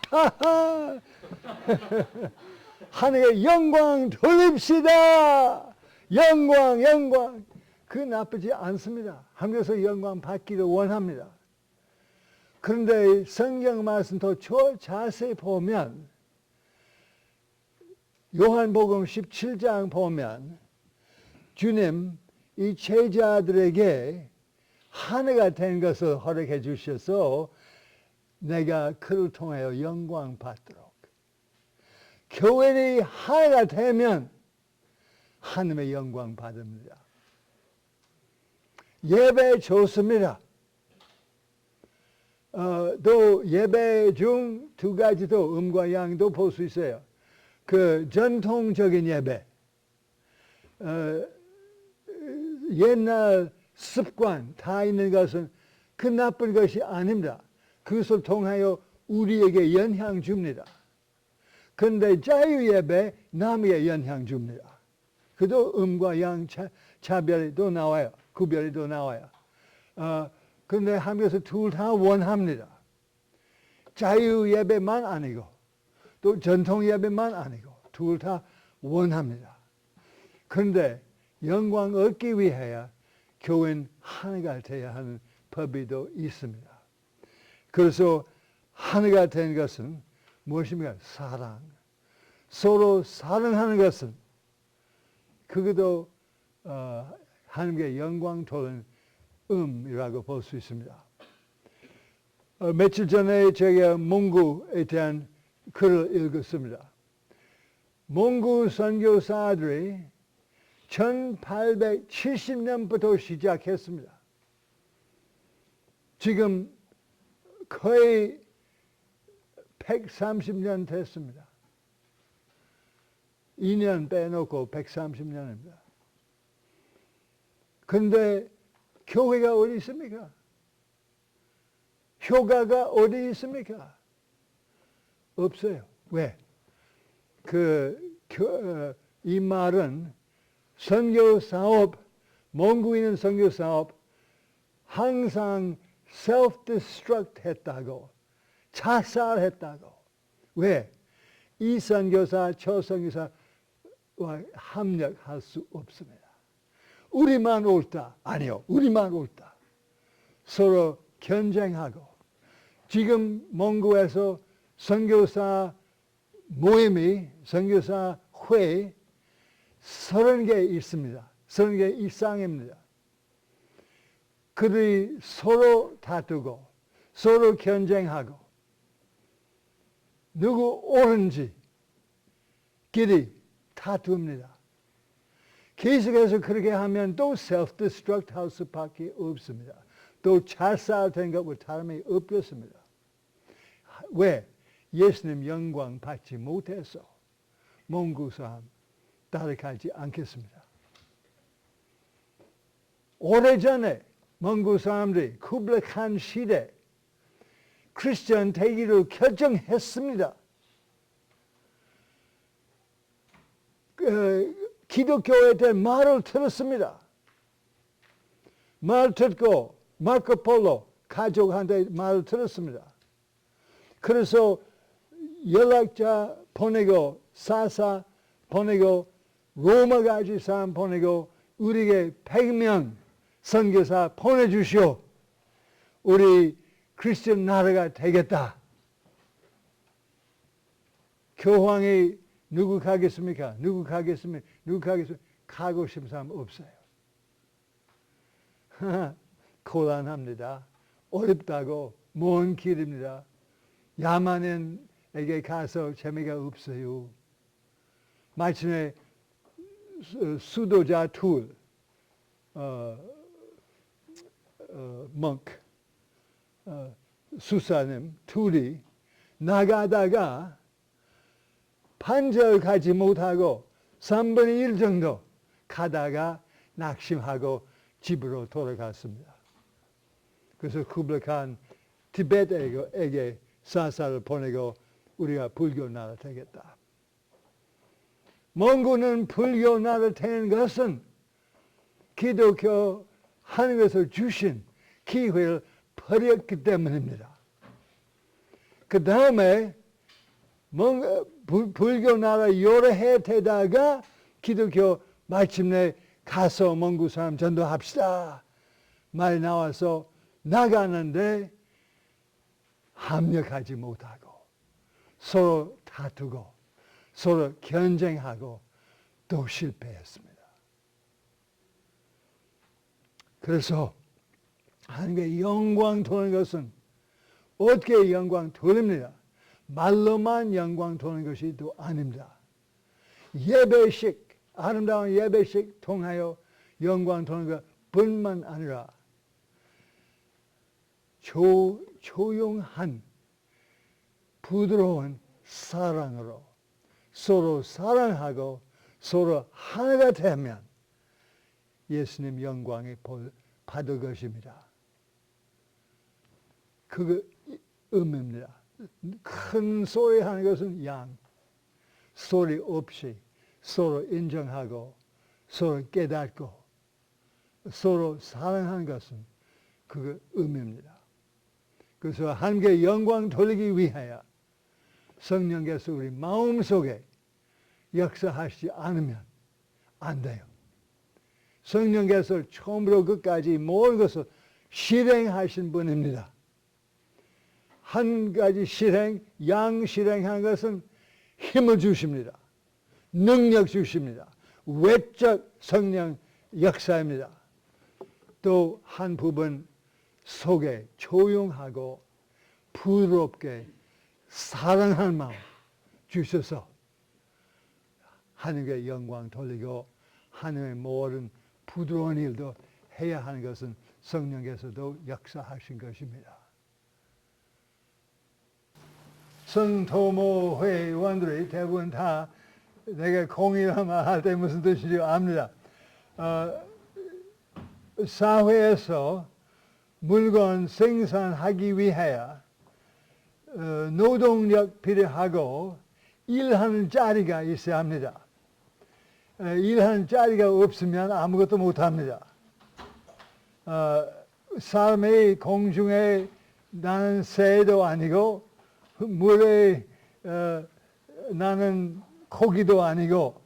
하나님의 영광 돌립시다. 영광. 그 나쁘지 않습니다. 한국에서 영광 받기를 원합니다. 그런데 성경 말씀 더 자세히 보면 요한복음 17장 보면 주님 이 제자들에게 하나가 된 것을 허락해 주셔서 내가 그를 통하여 영광 받도록. 교회는 하나가 되면 하나님의 영광 받습니다. 예배 좋습니다. 또 예배 중 두 가지도 음과 양도 볼 수 있어요. 그 전통적인 예배, 옛날 습관 다 있는 것은 그 나쁜 것이 아닙니다. 그것을 통하여 우리에게 영향 줍니다. 그런데 자유예배 남에게 영향 줍니다. 그도 음과 양 차별이 또 나와요. 구별이 또 나와요. 그런데 한국에서 둘 다 원합니다. 자유예배만 아니고 또 전통예배만 아니고 둘 다 원합니다. 그런데 영광 얻기 위하여 교회는 하나가 되어야 하는 법이 또 있습니다. 그래서 하나가 된 것은 무엇입니까? 사랑. 서로 사랑하는 것은 그것도 하나님께 영광 돌리는 음이라고 볼 수 있습니다. 며칠 전에 제가 몽구에 대한 글을 읽었습니다. 몽구 선교사들이 1870년부터 시작했습니다. 지금 거의 130년 됐습니다. 2년 빼놓고 130년입니다. 그런데 교회가 어디 있습니까? 효과가 어디 있습니까? 없어요. 왜? 이 말은 선교사업, 몽구에 있는 선교사업 항상 self-destruct 했다고, 자살했다고. 왜? 이 선교사, 저 선교사와 합력할 수 없습니다. 우리만 옳다. 아니요, 우리만 옳다. 서로 경쟁하고, 지금蒙古에서 선교사 모임이, 선교사 회 30개 있습니다. 30개 이상입니다. 그들이 서로 다투고, 서로 경쟁하고, 누구 옳은지 길이 다툽니다. 계속해서 그렇게 하면 또 self-destruct 할 수밖에 없습니다. 또 자살된 것과 다름이 없겠습니다. 왜? 예수님 영광 받지 못해서 몽고 사람 따라가지 않겠습니다. 오래전에 몽고 사람들이 쿠블라이칸 시대 크리스천 되기로 결정했습니다. 기독교에 대한 말을 들었습니다. 말 듣고 마르코폴로 가족한테 말을 들었습니다. 그래서 연락자 보내고 사사 보내고 로마까지 사람 보내고 우리에게 100명 선교사 보내주시오. 우리 크리스천 나라가 되겠다. 교황이 누구 가겠습니까? 누구 가겠습니까? 누구 가겠습니까? 가고 싶은 사람 없어요. 곤란합니다. 어렵다고 먼 길입니다. 야만인에게 가서 재미가 없어요. 마침내 수도자 둘, 수사님 둘이 나가다가 반절 가지 못하고 3분의 1 정도 가다가 낙심하고 집으로 돌아갔습니다. 그래서 쿠블라이칸 티베트에게 사사를 보내고 우리가 불교 나라 되겠다. 몽고는 불교 나라 되는 것은 기독교 하나님께서 주신 기회를 버렸기 때문입니다. 그 다음에 불교 나라 여러 해 되다가 기독교 마침내 가서 몽고 사람 전도합시다 말 나와서 나가는데 합력하지 못하고 서로 다투고 서로 경쟁하고 또 실패했습니다. 그래서 하나님께 영광 돌리는 것은 어떻게 영광 돌립니다. 말로만 영광 돌리는 것이 또 아닙니다. 예배식, 아름다운 예배식 통하여 영광 돌리는 것뿐만 아니라 조용한 부드러운 사랑으로 서로 사랑하고 서로 하나가 되면 예수님 영광이 받을 것입니다. 그거 의미입니다. 큰 소리 하는 것은 양, 소리 없이 서로 인정하고 서로 깨닫고 서로 사랑하는 것은 그거 의미입니다. 그래서 하나님께 영광 돌리기 위하여 성령께서 우리 마음속에 역사하시지 않으면 안 돼요. 성령께서 처음부터 끝까지 모든 것을 실행하신 분입니다. 한 가지 실행, 양실행한 것은 힘을 주십니다. 능력 주십니다. 외적 성령 역사입니다. 또 한 부분 속에 조용하고 부드럽게 사랑하는 마음 주셔서 하나님께 영광 돌리고 하나님의 모든 부드러운 일도 해야 하는 것은 성령께서도 역사하신 것입니다. 성도모 회원들이 대부분 다 내가 공의라마 할 때 무슨 뜻인지 압니다. 사회에서 물건 생산하기 위하여 노동력 필요하고 일하는 자리가 있어야 합니다. 일하는 자리가 없으면 아무것도 못합니다. 삶이 공중에 나는 새도 아니고 물에 나는 고기도 아니고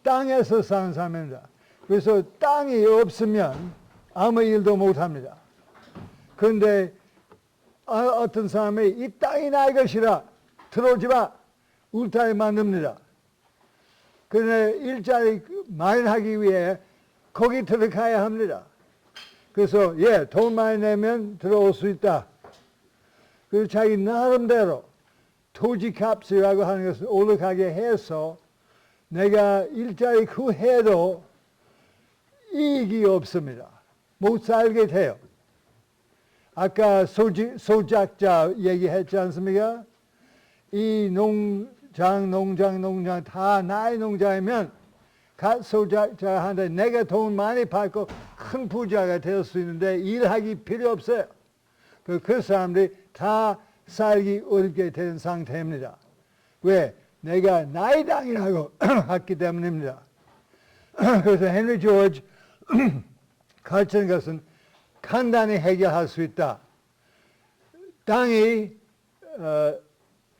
땅에서 사는 사람입니다. 그래서 땅이 없으면 아무 일도 못합니다. 그런데 어떤 사람이 이 땅이 나의 것이라 들어오지 마 울타리 만듭니다. 그런데 일자리 마련하기 위해 거기 들어가야 합니다. 그래서 돈 많이 내면 들어올 수 있다. 그래서 자기 나름대로 토지값이라고 하는 것을 올라가게 해서 내가 일자리 구해도 이익이 없습니다. 못 살게 돼요. 아까 소작자 얘기했지 않습니까? 이 농장 다 나의 농장이면 갓 소작자한테 내가 돈 많이 받고 큰 부자가 될 수 있는데 일하기 필요 없어요. 그 사람들이 다 살기 어렵게 된 상태입니다. 왜? 내가 나의 땅이라고 했기 때문입니다. 그래서 헨리 조지 가르치는 것은 간단히 해결할 수 있다. 땅이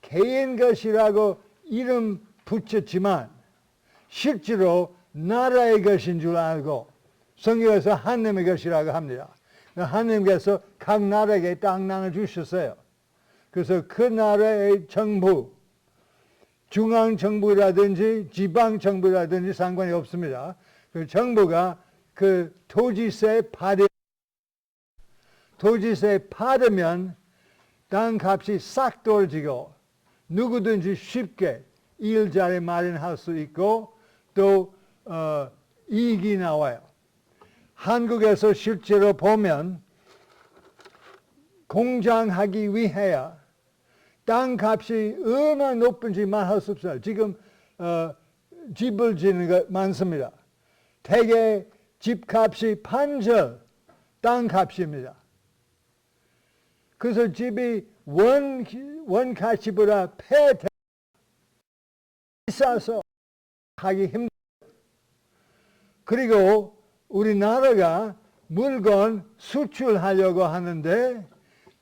개인 것이라고 이름 붙였지만 실제로 나라의 것인 줄 알고 성경에서 하나님의 것이라고 합니다. 하나님께서 각 나라에게 땅 나눠주셨어요. 그래서 그 나라의 정부, 중앙정부라든지 지방정부라든지 상관이 없습니다. 그 정부가 그 토지세 받으면 땅값이 싹 떨어지고 누구든지 쉽게 일자리 마련할 수 있고 또 이익이 나와요. 한국에서 실제로 보면 공장하기 위해야 땅값이 얼마나 높은지 말할 수 없어요. 지금 집을 짓는 거 많습니다. 대개 집값이 반절 땅값입니다. 그래서 집이 원가치보다 비싸서 하기 힘들어요. 그리고 우리나라가 물건 수출하려고 하는데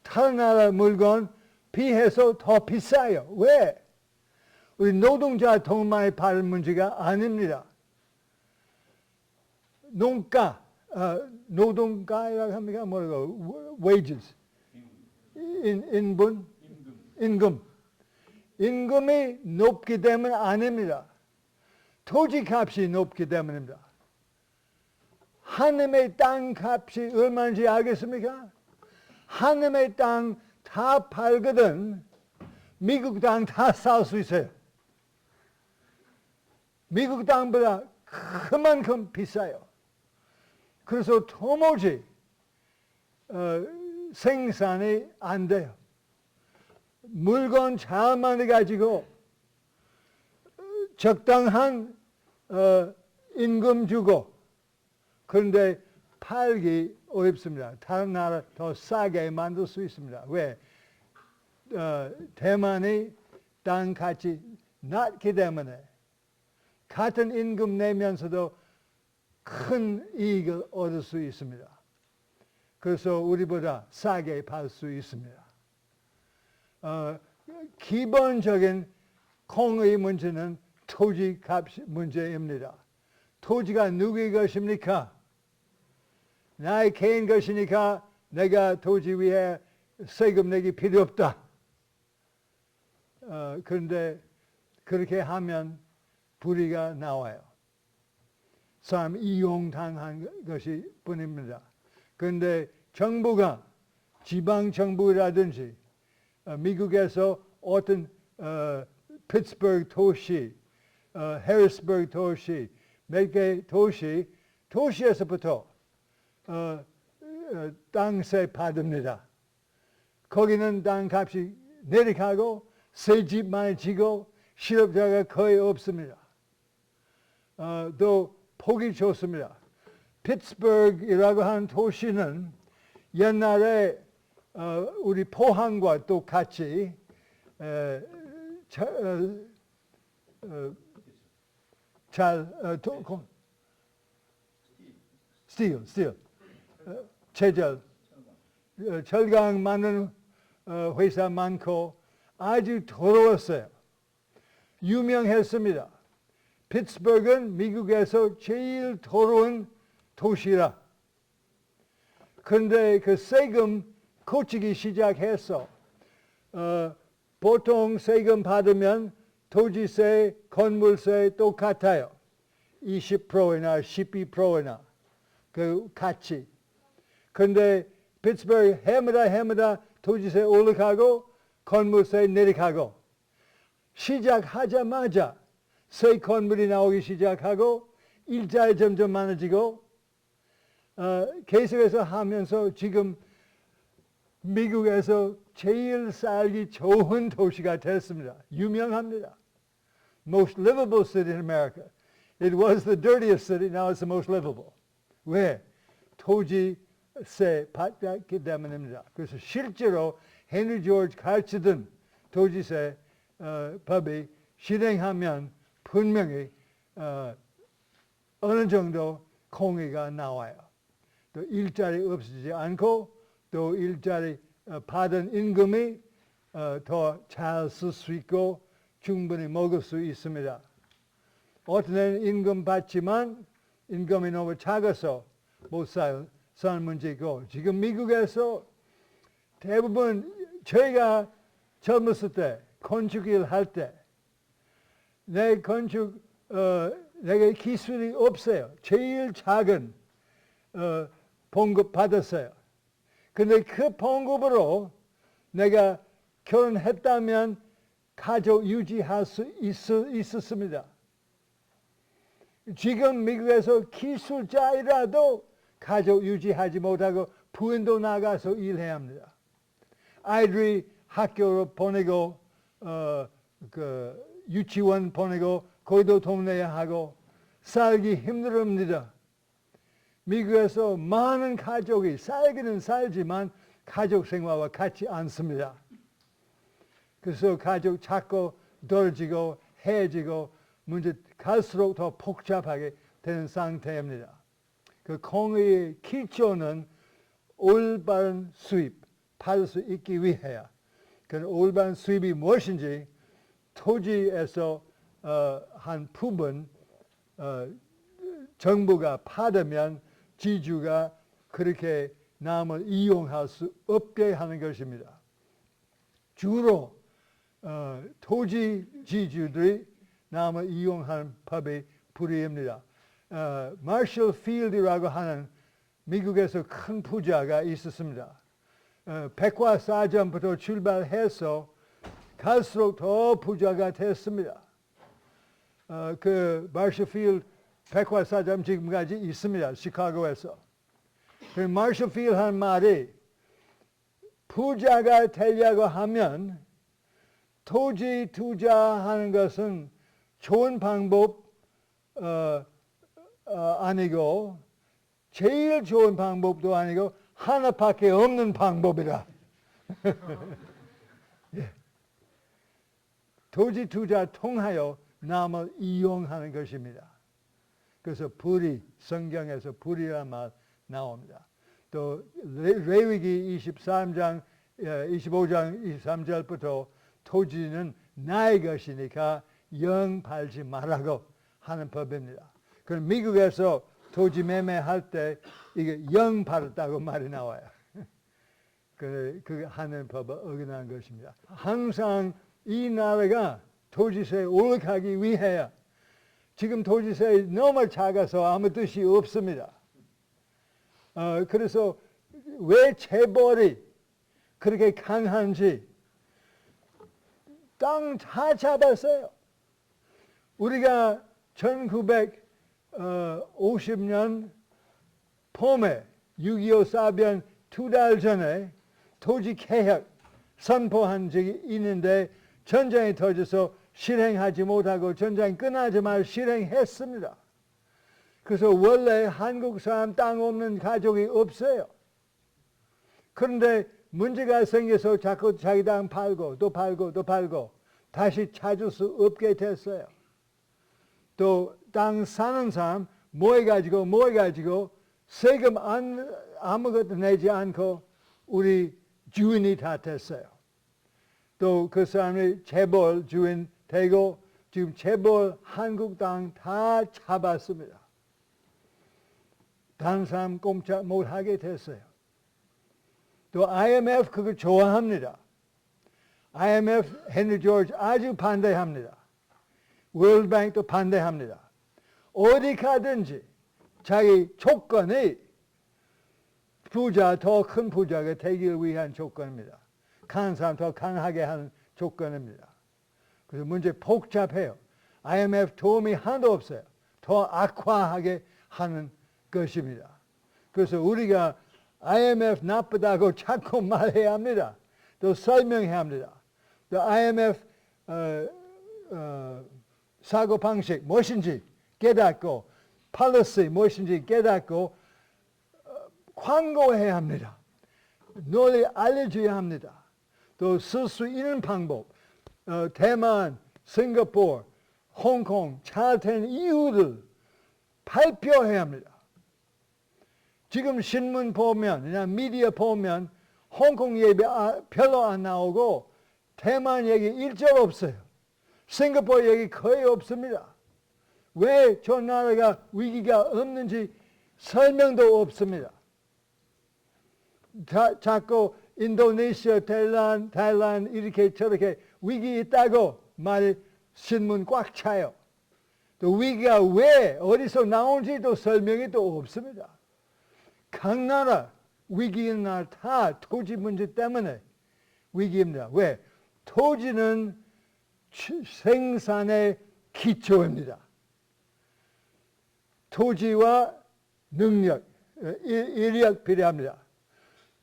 다른 나라 물건 비해서 더 비싸요. 왜? 우리 노동자 돈 많이 받을 문제가 아닙니다. 노동가라고 합니까? 뭐라고? wages. 임금. 임금이 높기 때문 아닙니다. 토지값이 높기 때문입니다. 하나님의 땅값이 얼마인지 알겠습니까? 하나님의 땅 다 팔거든 미국 땅 다 살 수 있어요. 미국 땅보다 그만큼 비싸요. 그래서 도무지 생산이 안 돼요. 물건 잘 만들어가지고 적당한 임금 주고 그런데 팔기 어렵습니다. 다른 나라 더 싸게 만들 수 있습니다. 왜? 대만이 땅값이 낮기 때문에 같은 임금 내면서도 큰 이익을 얻을 수 있습니다. 그래서 우리보다 싸게 팔 수 있습니다. 기본적인 공의 문제는 토지값 문제입니다. 토지가 누구의 것입니까? 나의 개인 것이니까 내가 토지 위에 세금 내기 필요 없다. 그런데 그렇게 하면 불이가 나와요. 사람 이용당한 것이 뿐입니다. 그런데 정부가 지방정부라든지 미국에서 어떤 피츠버그 도시, 해리스버그 도시, 몇 개 도시에서부터 땅세 받습니다. 거기는 땅값이 내려가고 새 집만 지고 실업자가 거의 없습니다. 또 보기 좋습니다. 피츠버그이라고 하는 도시는 옛날에 우리 포항과 똑같이 스틸, 체절, 철강 많은 회사 많고 아주 더러웠어요. 유명했습니다. 피츠버그는 미국에서 제일 더러운 도시라. 그런데 그 세금 고치기 시작해서 보통 세금 받으면 토지세, 건물세 똑같아요. 20%나 12%나 그 같이. 그런데 피츠버그 해마다 토지세 올라가고 건물세 내려가고 시작하자마자 새 건물이 나오기 시작하고 일자리 점점 많아지고 계속해서 하면서 지금 미국에서 제일 살기 좋은 도시가 됐습니다. 유명합니다. Most livable city in America. It was the dirtiest city, now it's the most livable. 왜? 토지세 받기 때문입니다. 그래서 실제로 헨리 조지 가르치던 토지세 법이 실행하면 분명히 어느 정도 공의가 나와요. 또 일자리 없어지지 않고 또 일자리 받은 임금이 더 잘 쓸 수 있고 충분히 먹을 수 있습니다. 어떤 애는 임금 받지만 임금이 너무 작아서 못 살 문제고 지금 미국에서 대부분 저희가 젊었을 때 건축일 할 때 내 건축 내가 기술이 없어요. 제일 작은 봉급 받았어요. 근데 그 봉급으로 내가 결혼했다면 가족 유지할 수 있었습니다. 지금 미국에서 기술자이라도 가족 유지하지 못하고 부인도 나가서 일해야 합니다. 아이들이 학교로 보내고 유치원 보내고 거기도 돈 내야 하고 살기 힘듭니다. 미국에서 많은 가족이 살기는 살지만 가족 생활과 같지 않습니다. 그래서 가족 자꾸 떨어지고 해지고 문제 갈수록 더 복잡하게 되는 상태입니다. 그 공의의 기초는 올바른 수입 받을 수 있기 위해야. 그 올바른 수입이 무엇인지 토지에서 한 부분 정부가 받으면 지주가 그렇게 남을 이용할 수 없게 하는 것입니다. 주로 토지 지주들이 남을 이용하는 법이 불의입니다. 마셜 필드라고 하는 미국에서 큰 부자가 있었습니다. 백과사전부터 출발해서 갈수록 더 부자가 됐습니다. 그 마셜 필드 백과사전 지금까지 있습니다. 시카고에서. 그 마셜 필드 한 말이 부자가 되려고 하면 토지 투자하는 것은 좋은 방법 아니고 제일 좋은 방법도 아니고 하나밖에 없는 방법이라. 예. 토지 투자 통하여 남을 이용하는 것입니다. 그래서 불의, 성경에서 불의란 말 나옵니다. 또 레위기 25장 23절부터 토지는 나의 것이니까 영 팔지 말라고 하는 법입니다. 그럼 미국에서 토지 매매할 때 이게 영 팔았다고 말이 나와요. 그 하는 법을 어긋난 것입니다. 항상 이 나라가 토지세 올라가기 위해 지금 토지세 너무 작아서 아무 뜻이 없습니다. 그래서 왜 재벌이 그렇게 강한지 땅 다 잡았어요. 우리가 1950년 봄에 6.25 사변 2달 전에 토지 개혁 선포한 적이 있는데 전쟁이 터져서 실행하지 못하고 전쟁 끝나자마자 실행했습니다. 그래서 원래 한국 사람 땅 없는 가족이 없어요. 그런데 문제가 생겨서 자꾸 자기 땅 팔고 또 팔고 또 팔고 다시 찾을 수 없게 됐어요. 또 땅 사는 사람 모여가지고 세금 아무것도 내지 않고 우리 주인이 다 됐어요. 또 그 사람이 재벌 주인 되고 지금 재벌 한국 땅 다 잡았습니다. 다른 사람 꼼짝 못하게 됐어요. 또 IMF 그거 좋아합니다. IMF 헨리 조지 아주 반대합니다. 월드뱅크도 반대합니다. 어디 가든지 자기 조건이 부자, 더 큰 부자가 되기 위한 조건입니다. 강한 사람 더 강하게 하는 조건입니다. 그래서 문제 복잡해요. IMF 도움이 하나도 없어요. 더 악화하게 하는 것입니다. 그래서 우리가 IMF 나쁘다고 자꾸 말해야 합니다. 또 설명해야 합니다. 또 IMF 사고방식 무엇인지 깨닫고 policy 무엇인지 깨닫고 광고해야 합니다. 널리 알려줘야 합니다. 또 쓸 수 있는 방법, 대만, 싱가포르, 홍콩 잘 된 이유를 발표해야 합니다. 지금 신문 보면, 그냥 미디어 보면 홍콩 얘기 별로 안 나오고 대만 얘기 일절 없어요. 싱가포르 얘기 거의 없습니다. 왜 저 나라가 위기가 없는지 설명도 없습니다. 자꾸 인도네시아, 타일란드 이렇게 저렇게 위기 있다고 신문 꽉 차요. 또 위기가 왜 어디서 나온지도 설명이 또 없습니다. 각 나라 위기 있는 나라 다 토지 문제 때문에 위기입니다. 왜? 토지는 생산의 기초입니다. 토지와 능력, 인력 필요합니다.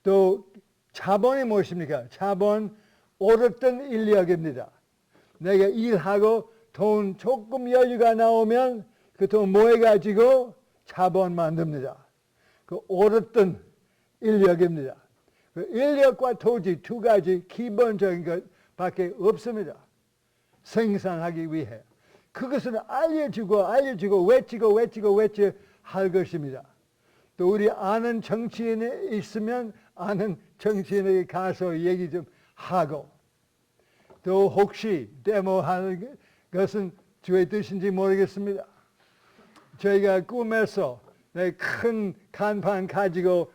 또 자본이 무엇입니까? 자본 오랫동안 인력입니다. 내가 일하고 돈 조금 여유가 나오면 그 돈 모아가지고 자본 만듭니다. 그 오랫동안 인력입니다. 그 인력과 토지 두 가지 기본적인 것밖에 없습니다. 생산하기 위해. 그것은 알려주고 외치고 할 것입니다. 또 우리 아는 정치인이 있으면 아는 정치인에게 가서 얘기 좀 하고 또 혹시 데모하는 것은 주의 뜻인지 모르겠습니다. 저희가 꿈에서 큰 간판 가지고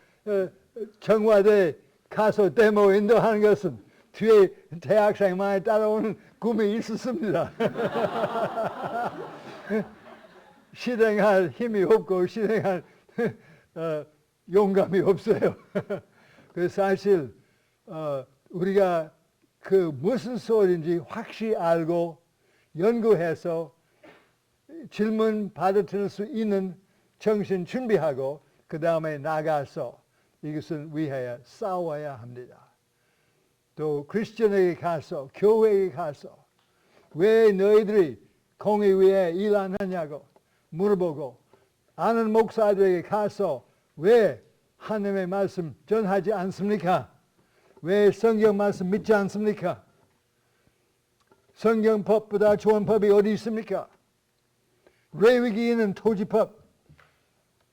청와대 가서 데모 인도하는 것은 뒤에 대학생 많이 따라오는 꿈이 있었습니다. 실행할 힘이 없고 실행할 용감이 없어요. 그 사실 우리가 그 무슨 소리인지 확실히 알고 연구해서 질문 받아들일 수 있는 정신 준비하고 그 다음에 나가서 이것을 위하여 싸워야 합니다. 또 크리스천에게 가서 교회에 가서 왜 너희들이 공의 위해 일 안 하냐고 물어보고 아는 목사들에게 가서 왜 하나님의 말씀 전하지 않습니까? 왜 성경 말씀 믿지 않습니까? 성경법보다 좋은 법이 어디 있습니까? 레위기에는 토지법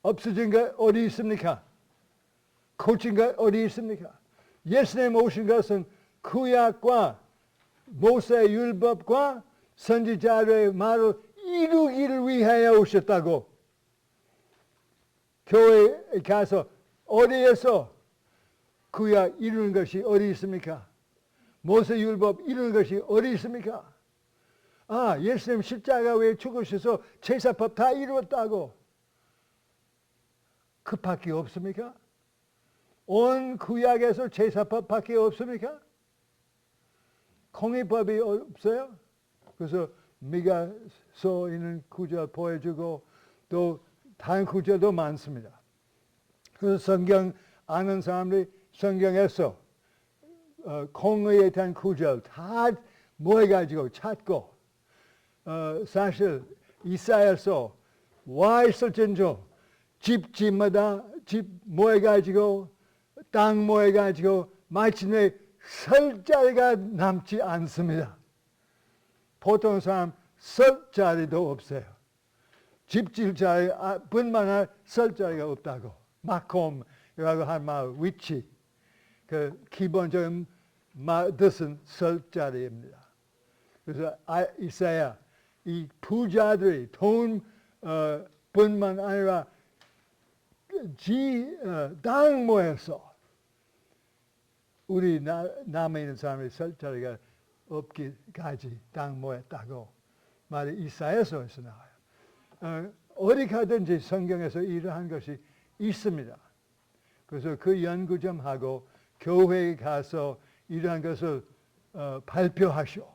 없어진 것 어디 있습니까? 고친 것 어디 있습니까? 예수님 오신 것은 구약과 모세의 율법과 선지자들의 말을 이루기를 위하여 오셨다고. 교회에 가서 어디에서 구약 이루는 것이 어디 있습니까? 모세 율법 이루는 것이 어디 있습니까? 아, 예수님 십자가에 죽으셔서 제사법 다 이루었다고. 그밖에 없습니까? 온 구약에서 제사법밖에 없습니까? 공의법이 없어요? 그래서 미가서 있는 구절 보여주고 또 다른 구절도 많습니다. 그래서 성경 아는 사람들이 성경에서 공의에 대한 구절 다 모여가지고 찾고 사실 이사야서 와 있을진저 집마다 집 모여가지고 땅 모여가지고 마침내 설 자리가 남지 않습니다. 보통 사람 설 자리도 없어요. 집 질 자리 뿐만 아니라 설 자리가 없다고. 마콤이라고 한 말 위치. 그 기본적인 뜻은 설 자리입니다. 그래서 이사야 이 부자들이 돈 뿐만 아니라 땅 모여서 우리 남에 있는 사람의 설 자리가 없기까지 땅 모였다고 말이 이사야서에서 나와요. 어디 가든지 성경에서 이러한 것이 있습니다. 그래서 그 연구 좀 하고 교회에 가서 이러한 것을 발표하시오.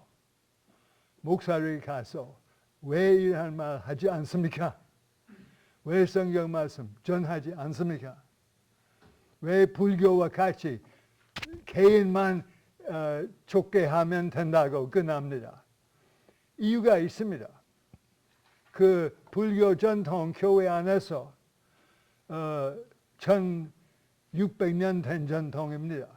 목사를 가서 왜 이러한 말 하지 않습니까? 왜 성경 말씀 전하지 않습니까? 왜 불교와 같이 개인만 좁게 하면 된다고 끝납니다. 이유가 있습니다. 그 불교 전통 교회 안에서 1600년 된 전통입니다.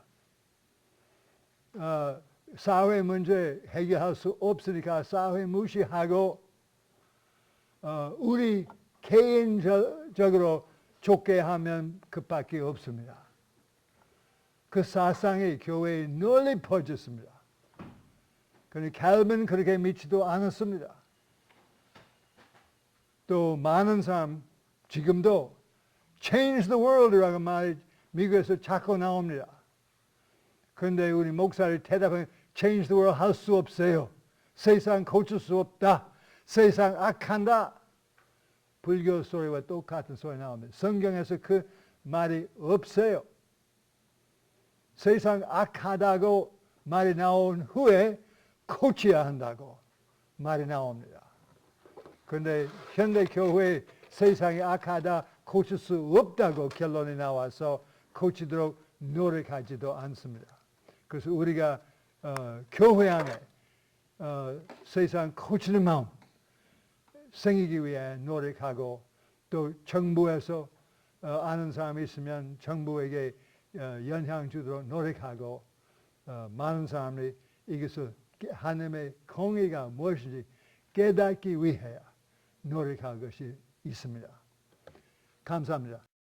사회 문제 해결할 수 없으니까 사회 무시하고 우리 개인적으로 좁게 하면 그밖에 없습니다. 그 사상이 교회에 널리 퍼졌습니다. 그런데 캘빈은 그렇게 믿지도 않았습니다. 또 많은 사람 지금도 change the world이라고 말이 미국에서 자꾸 나옵니다. 그런데 우리 목사를 대답하면 change the world 할 수 없어요. 세상 고칠 수 없다. 세상 악한다. 불교 소리와 똑같은 소리 나옵니다. 성경에서 그 말이 없어요. 세상 악하다고 말이 나온 후에 고쳐야 한다고 말이 나옵니다. 그런데 현대 교회 세상이 악하다 고칠 수 없다고 결론이 나와서 고치도록 노력하지도 않습니다. 그래서 우리가 교회 안에 세상 고치는 마음 생기기 위해 노력하고 또 정부에서 아는 사람이 있으면 정부에게 영향 주도록 노력하고 많은 사람들이 이것을 하나님의 공의가 무엇인지 깨닫기 위해 노력할 것이 있습니다. 감사합니다.